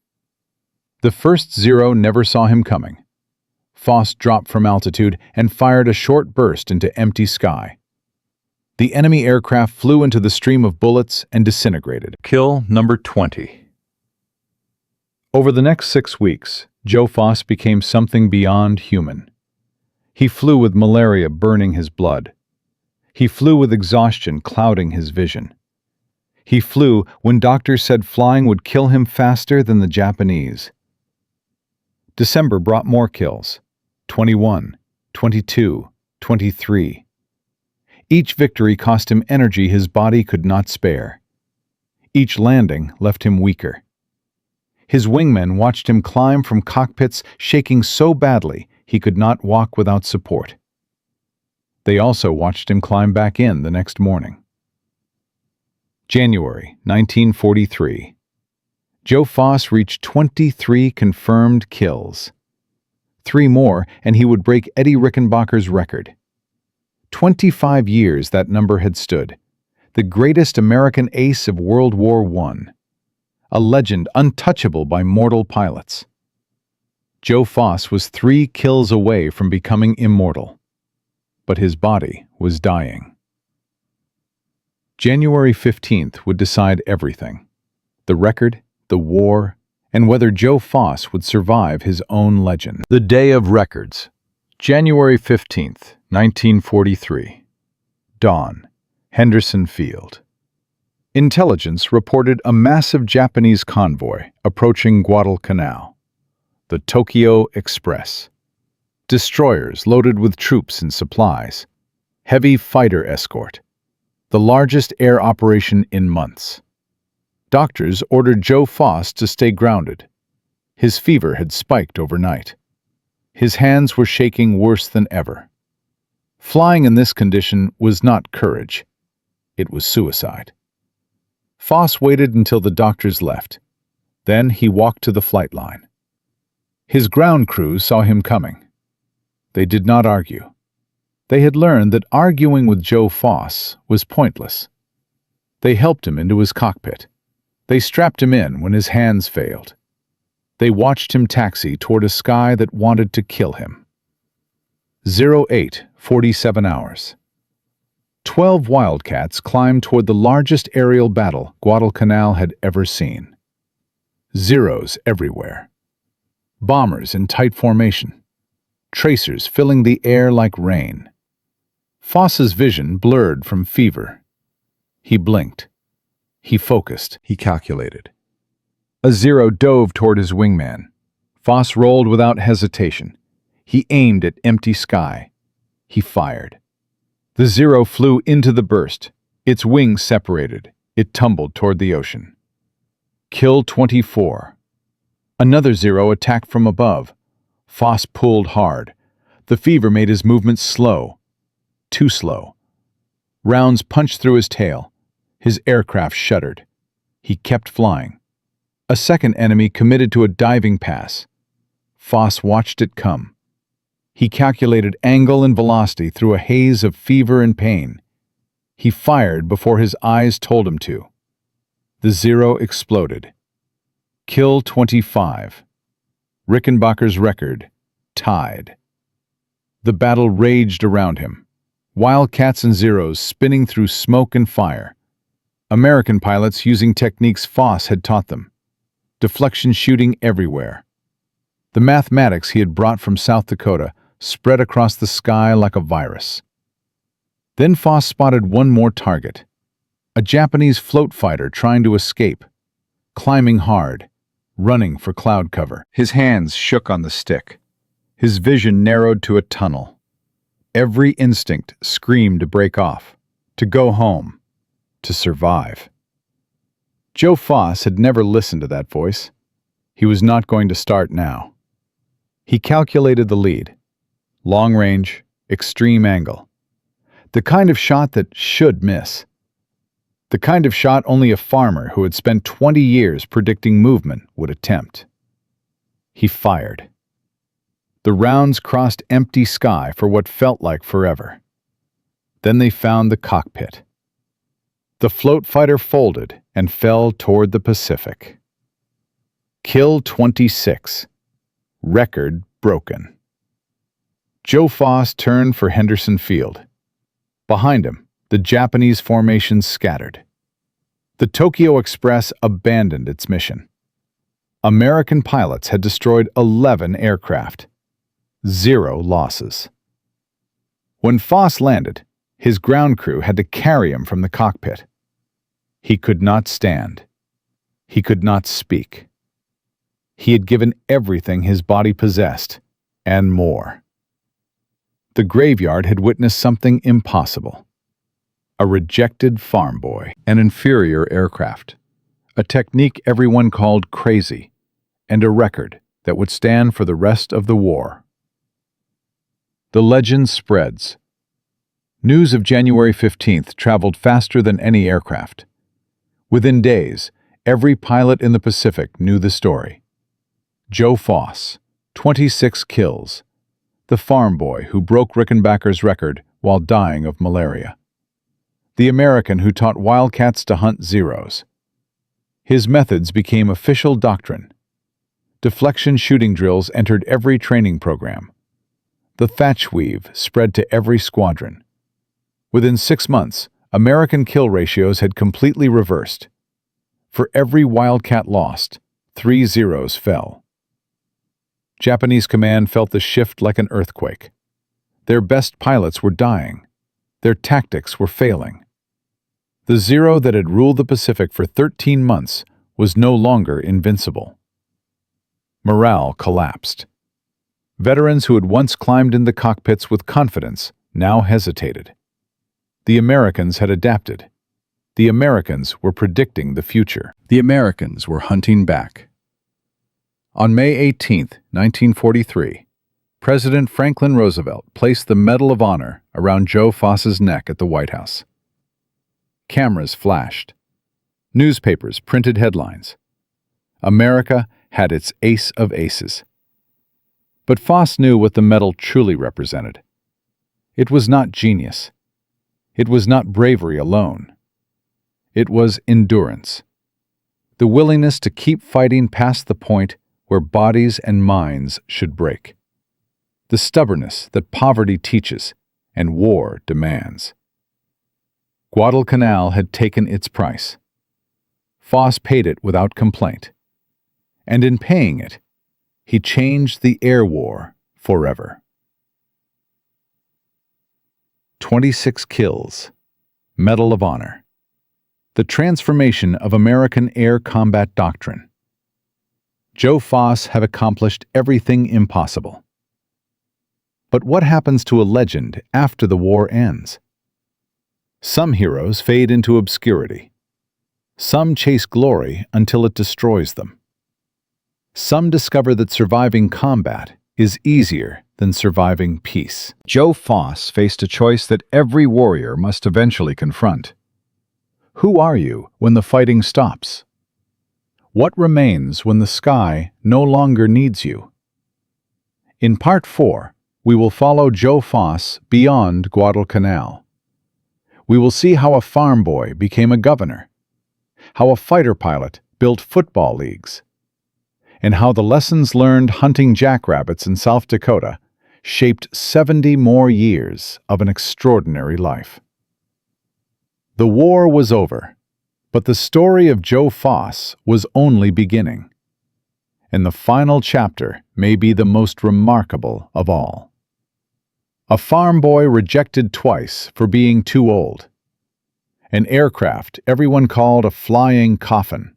The first Zero never saw him coming. Foss dropped from altitude and fired a short burst into empty sky. The enemy aircraft flew into the stream of bullets and disintegrated. Kill number 20. Over the next 6 weeks, Joe Foss became something beyond human. He flew with malaria burning his blood. He flew with exhaustion clouding his vision. He flew when doctors said flying would kill him faster than the Japanese. December brought more kills. 21, 22, 23. Each victory cost him energy his body could not spare. Each landing left him weaker. His wingmen watched him climb from cockpits shaking so badly he could not walk without support. They also watched him climb back in the next morning. January 1943. Joe Foss reached 23 confirmed kills. 3 more and he would break Eddie Rickenbacker's record. 25 years that number had stood. The greatest American ace of World War I. A legend untouchable by mortal pilots. Joe Foss was 3 kills away from becoming immortal. But his body was dying. January 15th would decide everything. The record, the war, and whether Joe Foss would survive his own legend. The Day of Records. January 15th, 1943. Dawn. Henderson Field. Intelligence reported a massive Japanese convoy approaching Guadalcanal. The Tokyo Express. Destroyers loaded with troops and supplies. Heavy fighter escort. The largest air operation in months. Doctors ordered Joe Foss to stay grounded. His fever had spiked overnight. His hands were shaking worse than ever. Flying in this condition was not courage. It was suicide. Foss waited until the doctors left. Then he walked to the flight line. His ground crew saw him coming. They did not argue. They had learned that arguing with Joe Foss was pointless. They helped him into his cockpit. They strapped him in when his hands failed. They watched him taxi toward a sky that wanted to kill him. 08:47 hours. 12 Wildcats climbed toward the largest aerial battle Guadalcanal had ever seen. Zeros everywhere. Bombers in tight formation. Tracers filling the air like rain. Foss's vision blurred from fever. He blinked. He focused. He calculated. A zero dove toward his wingman. Foss rolled without hesitation. He aimed at empty sky. He fired. The zero flew into the burst. Its wings separated. It tumbled toward the ocean. Kill 24. Another zero attacked from above. Foss pulled hard. The fever made his movements slow. Too slow. Rounds punched through his tail. His aircraft shuddered. He kept flying. A second enemy committed to a diving pass. Foss watched it come. He calculated angle and velocity through a haze of fever and pain. He fired before his eyes told him to. The zero exploded. Kill 25. Rickenbacker's record tied. The battle raged around him. Wildcats and zeros spinning through smoke and fire. American pilots using techniques Foss had taught them. Deflection shooting everywhere. The mathematics he had brought from South Dakota spread across the sky like a virus. Then Foss spotted one more target. A Japanese float fighter trying to escape, climbing hard, running for cloud cover. His hands shook on the stick. His vision narrowed to a tunnel. Every instinct screamed to break off, to go home, to survive. Joe Foss had never listened to that voice. He was not going to start now. He calculated the lead. Long range, extreme angle. The kind of shot that should miss. The kind of shot only a farmer who had spent 20 years predicting movement would attempt. He fired. The rounds crossed empty sky for what felt like forever. Then they found the cockpit. The float fighter folded and fell toward the Pacific. Kill 26. Record broken. Joe Foss turned for Henderson Field. Behind him, the Japanese formations scattered. The Tokyo Express abandoned its mission. American pilots had destroyed 11 aircraft. 0 losses. When Foss landed, his ground crew had to carry him from the cockpit. He could not stand. He could not speak. He had given everything his body possessed, and more. The graveyard had witnessed something impossible. A rejected farm boy, an inferior aircraft, a technique everyone called crazy, and a record that would stand for the rest of the war. The legend spreads. News of January 15th traveled faster than any aircraft. Within days, every pilot in the Pacific knew the story. Joe Foss, 26 kills, the farm boy who broke Rickenbacker's record while dying of malaria. The American who taught wildcats to hunt zeros. His methods became official doctrine. Deflection shooting drills entered every training program. The thatch weave spread to every squadron. Within 6 months, American kill ratios had completely reversed. For every wildcat lost, 3 zeros fell. Japanese command felt the shift like an earthquake. Their best pilots were dying. Their tactics were failing. The zero that had ruled the Pacific for 13 months was no longer invincible. Morale collapsed. Veterans who had once climbed into cockpits with confidence now hesitated. The Americans had adapted. The Americans were predicting the future. The Americans were hunting back. On May 18, 1943, President Franklin Roosevelt placed the Medal of Honor around Joe Foss's neck at the White House. Cameras flashed. Newspapers printed headlines. America had its ace of aces. But Foss knew what the medal truly represented. It was not genius. It was not bravery alone. It was endurance. The willingness to keep fighting past the point where bodies and minds should break. The stubbornness that poverty teaches and war demands. Guadalcanal had taken its price. Foss paid it without complaint. And in paying it, he changed the air war forever. 26 kills. Medal of Honor. The transformation of American air combat doctrine. Joe Foss have accomplished everything impossible. But what happens to a legend after the war ends? Some heroes fade into obscurity. Some chase glory until it destroys them. Some discover that surviving combat is easier than surviving peace. Joe Foss faced a choice that every warrior must eventually confront. Who are you when the fighting stops? What remains when the sky no longer needs you? In Part 4, we will follow Joe Foss beyond Guadalcanal. We will see how a farm boy became a governor, how a fighter pilot built football leagues, and how the lessons learned hunting jackrabbits in South Dakota shaped 70 more years of an extraordinary life. The war was over, but the story of Joe Foss was only beginning, and the final chapter may be the most remarkable of all. A farm boy rejected twice for being too old. An aircraft everyone called a flying coffin.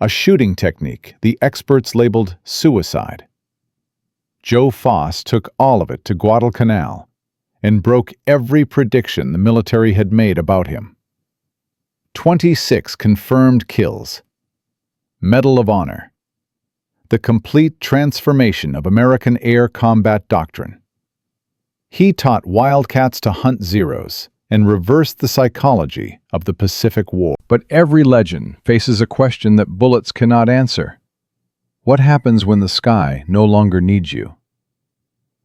A shooting technique the experts labeled suicide. Joe Foss took all of it to Guadalcanal and broke every prediction the military had made about him. 26 confirmed kills. Medal of Honor. The complete transformation of American air combat doctrine. He taught wildcats to hunt zeros and reversed the psychology of the Pacific War. But every legend faces a question that bullets cannot answer. What happens when the sky no longer needs you?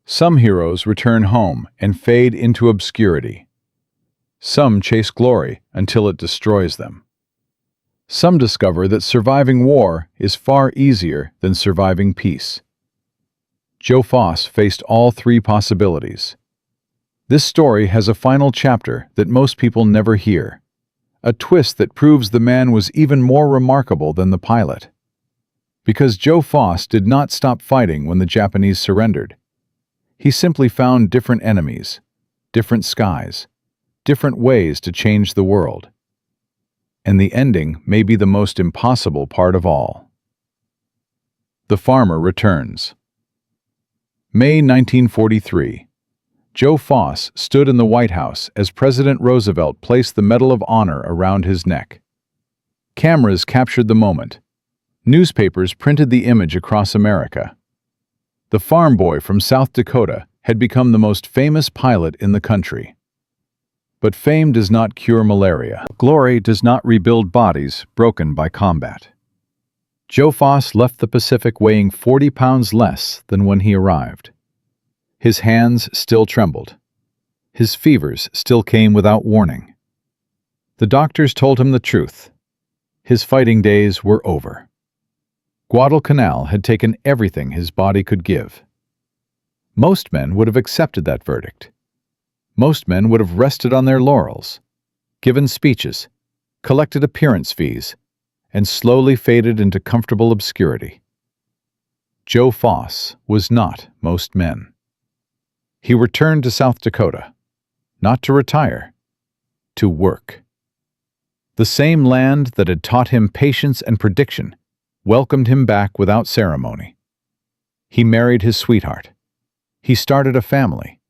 Some heroes return home and fade into obscurity. Some chase glory until it destroys them. Some discover that surviving war is far easier than surviving peace. Joe Foss faced all three possibilities. This story has a final chapter that most people never hear, a twist that proves the man was even more remarkable than the pilot. Because Joe Foss did not stop fighting when the Japanese surrendered. He simply found different enemies, different skies, different ways to change the world. And the ending may be the most impossible part of all. The farmer returns. May 1943. Joe Foss stood in the White House as President Roosevelt placed the Medal of Honor around his neck. Cameras captured the moment. Newspapers printed the image across America. The farm boy from South Dakota had become the most famous pilot in the country. But fame does not cure malaria. Glory does not rebuild bodies broken by combat. Joe Foss left the Pacific weighing 40 pounds less than when he arrived. His hands still trembled. His fevers still came without warning. The doctors told him the truth. His fighting days were over. Guadalcanal had taken everything his body could give. Most men would have accepted that verdict. Most men would have rested on their laurels, given speeches, collected appearance fees, and slowly faded into comfortable obscurity. Joe Foss was not most men. He returned to South Dakota, not to retire, to work. The same land that had taught him patience and prediction welcomed him back without ceremony. He married his sweetheart. He started a family.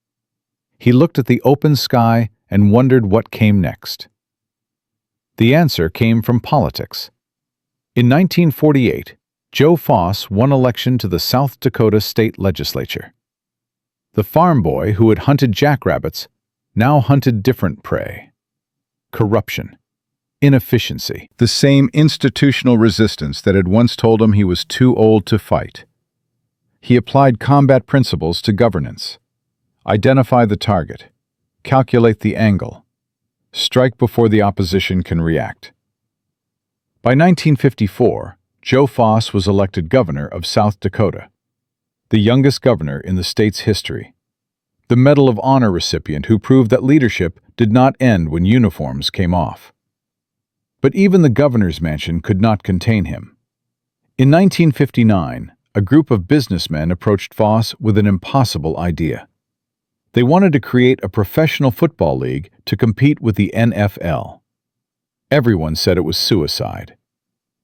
He looked at the open sky and wondered what came next. The answer came from politics. In 1948, Joe Foss won election to the South Dakota State Legislature. The farm boy who had hunted jackrabbits now hunted different prey. Corruption, inefficiency, the same institutional resistance that had once told him he was too old to fight. He applied combat principles to governance. Identify the target, calculate the angle, strike before the opposition can react. By 1954, Joe Foss was elected governor of South Dakota, the youngest governor in the state's history, the Medal of Honor recipient who proved that leadership did not end when uniforms came off. But even the governor's mansion could not contain him. In 1959, a group of businessmen approached Foss with an impossible idea. They wanted to create a professional football league to compete with the NFL. Everyone said it was suicide.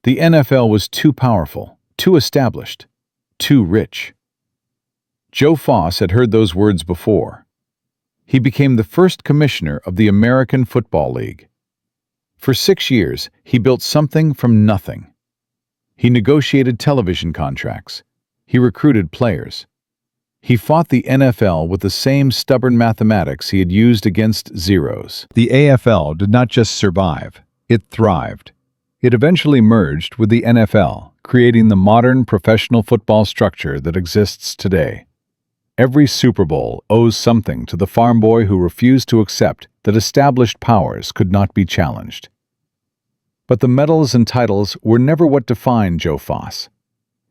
The NFL was too powerful, too established, too rich. Joe Foss had heard those words before. He became the first commissioner of the American Football League. For 6 years, he built something from nothing. He negotiated television contracts. He recruited players. He fought the NFL with the same stubborn mathematics he had used against zeros. The AFL did not just survive, it thrived. It eventually merged with the NFL, creating the modern professional football structure that exists today. Every Super Bowl owes something to the farm boy who refused to accept that established powers could not be challenged. But the medals and titles were never what defined Joe Foss.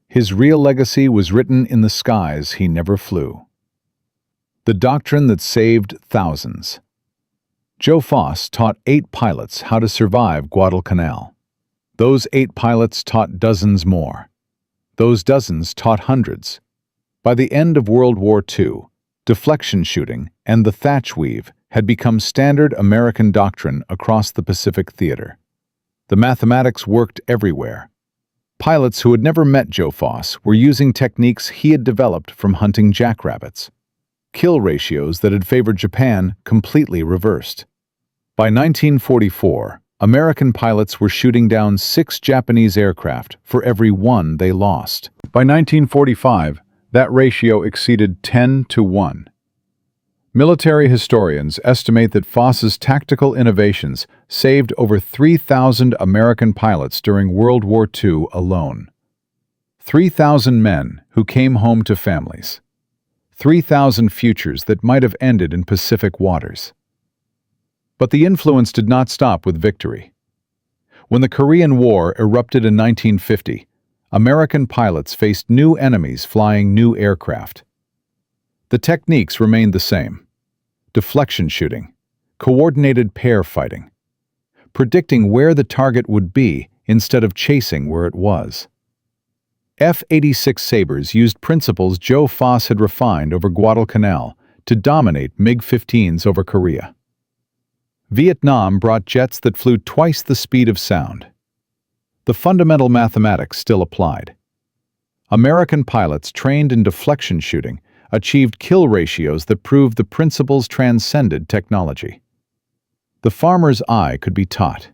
His real legacy was written in the skies he never flew. The doctrine that saved thousands. Joe Foss taught 8 pilots how to survive Guadalcanal. Those 8 pilots taught dozens more. Those dozens taught hundreds. By the end of World War II, deflection shooting and the thatch weave had become standard American doctrine across the Pacific theater. The mathematics worked everywhere. Pilots who had never met Joe Foss were using techniques he had developed from hunting jackrabbits. Kill ratios that had favored Japan completely reversed. By 1944, American pilots were shooting down 6 Japanese aircraft for every 1 they lost. By 1945, that ratio exceeded 10 to 1. Military historians estimate that Foss's tactical innovations saved over 3,000 American pilots during World War II alone. 3,000 men who came home to families. 3,000 futures that might have ended in Pacific waters. But the influence did not stop with victory. When the Korean War erupted in 1950, American pilots faced new enemies flying new aircraft. The techniques remained the same. Deflection shooting, coordinated pair fighting, predicting where the target would be instead of chasing where it was. F-86 Sabres used principles Joe Foss had refined over Guadalcanal to dominate MiG-15s over Korea. Vietnam brought jets that flew twice the speed of sound. The fundamental mathematics still applied. American pilots trained in deflection shooting achieved kill ratios that proved the principles transcended technology. The farmer's eye could be taught.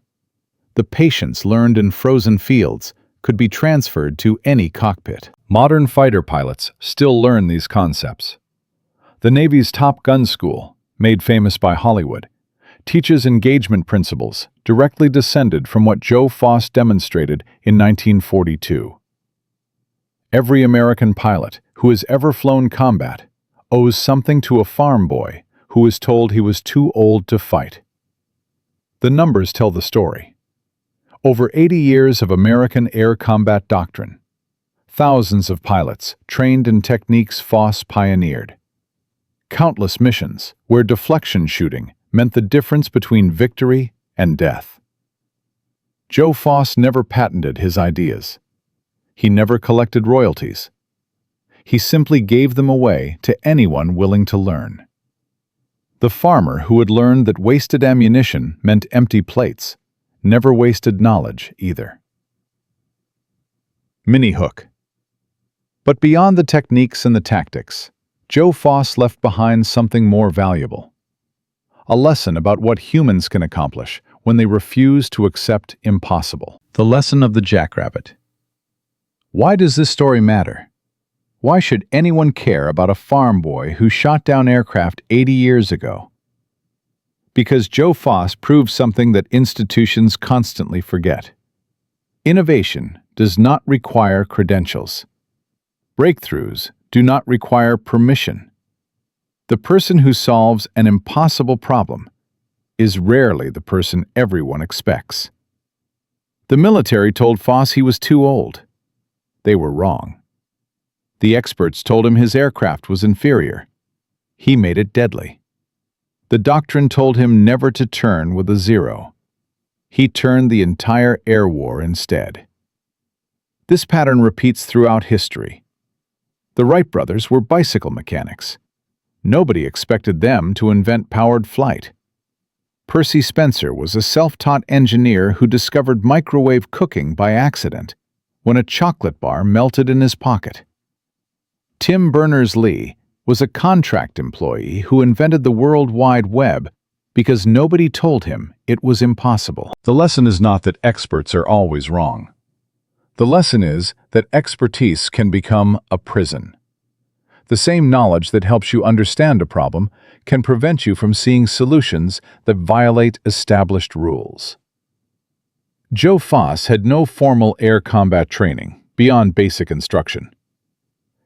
The patience learned in frozen fields could be transferred to any cockpit. Modern fighter pilots still learn these concepts. The Navy's Top Gun School, made famous by Hollywood, teaches engagement principles directly descended from what Joe Foss demonstrated in 1942. Every American pilot who has ever flown combat owes something to a farm boy who was told he was too old to fight. The numbers tell the story. Over 80 years of American air combat doctrine. Thousands of pilots trained in techniques Foss pioneered. Countless missions where deflection shooting meant the difference between victory and death. Joe Foss never patented his ideas. He never collected royalties. He simply gave them away to anyone willing to learn. The farmer who had learned that wasted ammunition meant empty plates never wasted knowledge either. Mini hook. But beyond the techniques and the tactics, Joe Foss left behind something more valuable. A lesson about what humans can accomplish when they refuse to accept impossible. The lesson of the jackrabbit. Why does this story matter? Why should anyone care about a farm boy who shot down aircraft 80 years ago? Because Joe Foss proved something that institutions constantly forget. Innovation does not require credentials. Breakthroughs do not require permission. The person who solves an impossible problem is rarely the person everyone expects. The military told Foss he was too old. They were wrong. The experts told him his aircraft was inferior. He made it deadly. The doctrine told him never to turn with a zero. He turned the entire air war instead. This pattern repeats throughout history. The Wright brothers were bicycle mechanics. Nobody expected them to invent powered flight. Percy Spencer was a self-taught engineer who discovered microwave cooking by accident when a chocolate bar melted in his pocket. Tim Berners-Lee was a contract employee who invented the World Wide Web because nobody told him it was impossible. The lesson is not that experts are always wrong. The lesson is that expertise can become a prison. The same knowledge that helps you understand a problem can prevent you from seeing solutions that violate established rules. Joe Foss had no formal air combat training beyond basic instruction.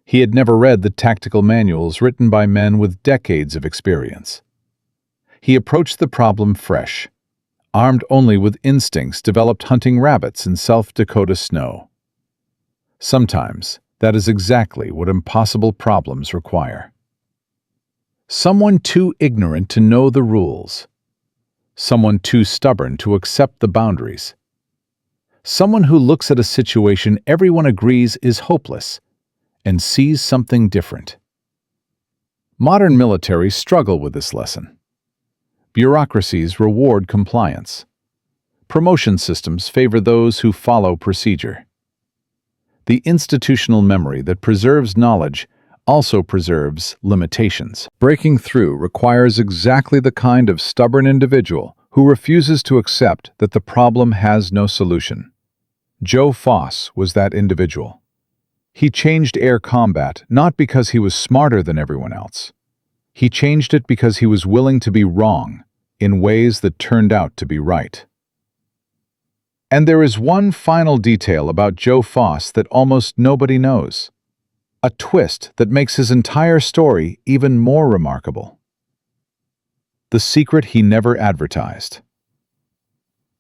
He had never read the tactical manuals written by men with decades of experience. He approached the problem fresh, armed only with instincts developed hunting rabbits in South Dakota snow. Sometimes, that is exactly what impossible problems require. Someone too ignorant to know the rules. Someone too stubborn to accept the boundaries. Someone who looks at a situation everyone agrees is hopeless and sees something different. Modern militaries struggle with this lesson. Bureaucracies reward compliance. Promotion systems favor those who follow procedure. The institutional memory that preserves knowledge also preserves limitations. Breaking through requires exactly the kind of stubborn individual who refuses to accept that the problem has no solution. Joe Foss was that individual. He changed air combat not because he was smarter than everyone else. He changed it because he was willing to be wrong in ways that turned out to be right. And there is one final detail about Joe Foss that almost nobody knows. A twist that makes his entire story even more remarkable. The secret he never advertised.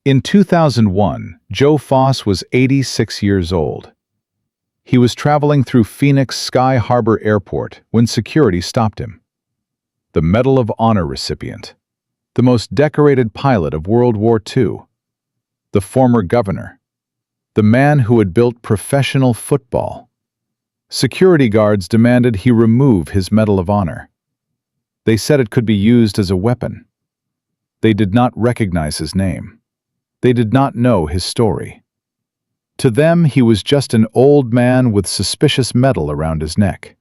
In 2001, Joe Foss was 86 years old. He was traveling through Phoenix Sky Harbor Airport when security stopped him. The Medal of Honor recipient, the most decorated pilot of World War II, the former governor, the man who had built professional football. Security guards demanded he remove his Medal of Honor. They said it could be used as a weapon. They did not recognize his name. They did not know his story. To them, he was just an old man with suspicious medal around his neck.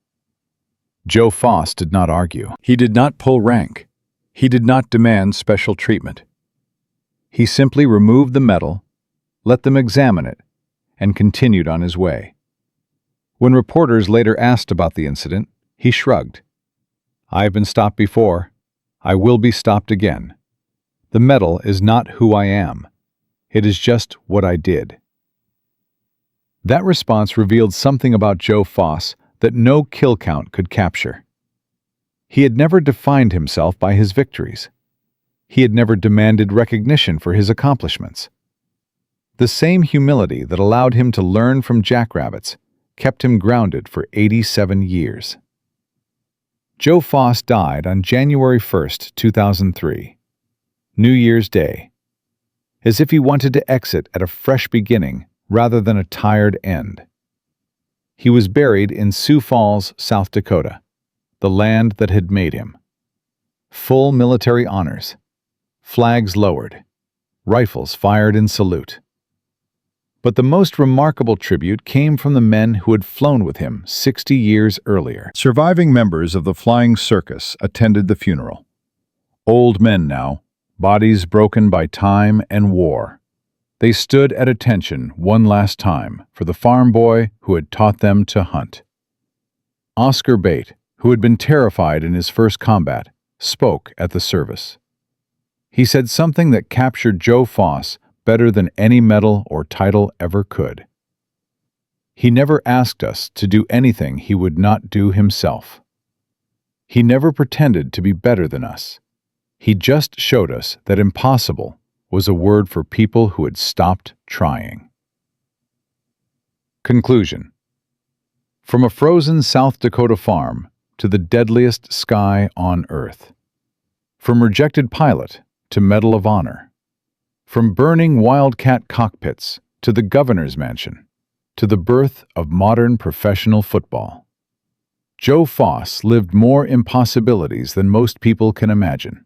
Joe Foss did not argue. He did not pull rank. He did not demand special treatment. He simply removed the medal, let them examine it, and continued on his way. When reporters later asked about the incident, he shrugged. "I have been stopped before. I will be stopped again. The medal is not who I am. It is just what I did." That response revealed something about Joe Foss that no kill count could capture. He had never defined himself by his victories. He had never demanded recognition for his accomplishments. The same humility that allowed him to learn from jackrabbits kept him grounded for 87 years. Joe Foss died on January 1st, 2003, New Year's Day, as if he wanted to exit at a fresh beginning rather than a tired end. He was buried in Sioux Falls, South Dakota, the land that had made him. Full military honors, flags lowered, rifles fired in salute. But the most remarkable tribute came from the men who had flown with him 60 years earlier. Surviving members of the flying circus attended the funeral. Old men now, bodies broken by time and war. They stood at attention one last time for the farm boy who had taught them to hunt. Oscar Bate, who had been terrified in his first combat, spoke at the service. He said something that captured Joe Foss better than any medal or title ever could. He never asked us to do anything he would not do himself. He never pretended to be better than us. He just showed us that impossible was a word for people who had stopped trying. Conclusion. From a frozen South Dakota farm to the deadliest sky on Earth. From rejected pilot to Medal of Honor. From burning Wildcat cockpits to the governor's mansion. to the birth of modern professional football. Joe Foss lived more impossibilities than most people can imagine.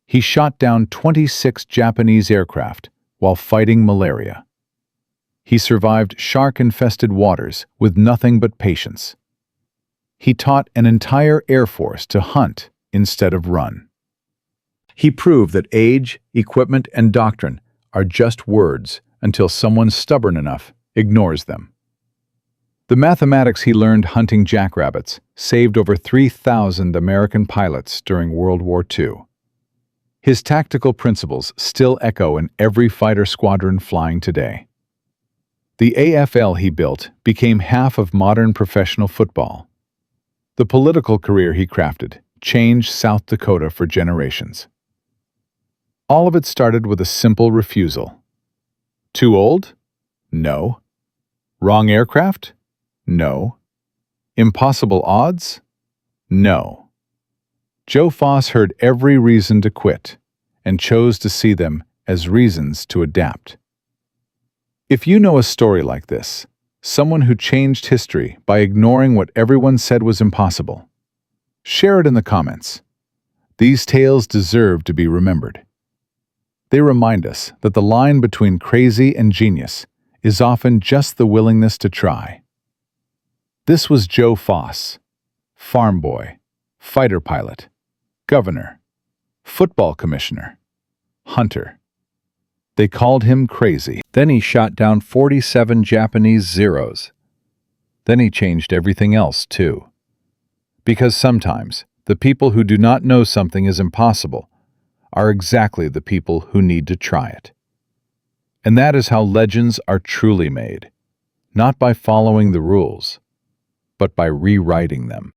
He shot down 26 Japanese aircraft while fighting malaria. He survived shark-infested waters with nothing but patience. He taught an entire air force to hunt instead of run. He proved that age, equipment, and doctrine are just words until someone stubborn enough ignores them. The mathematics he learned hunting jackrabbits saved over 3,000 American pilots during World War II. His tactical principles still echo in every fighter squadron flying today. The AFL he built became half of modern professional football. The political career he crafted changed South Dakota for generations. All of it started with a simple refusal. Too old? No. Wrong aircraft? No. Impossible odds? No. Joe Foss heard every reason to quit and chose to see them as reasons to adapt. If you know a story like this, someone who changed history by ignoring what everyone said was impossible, share it in the comments. These tales deserve to be remembered. They remind us that the line between crazy and genius is often just the willingness to try. This was Joe Foss, farm boy, fighter pilot, governor, football commissioner, hunter. They called him crazy. Then he shot down 47 Japanese Zeros. Then he changed everything else, too. Because sometimes, the people who do not know something is impossible are exactly the people who need to try it. And that is how legends are truly made, not by following the rules, but by rewriting them.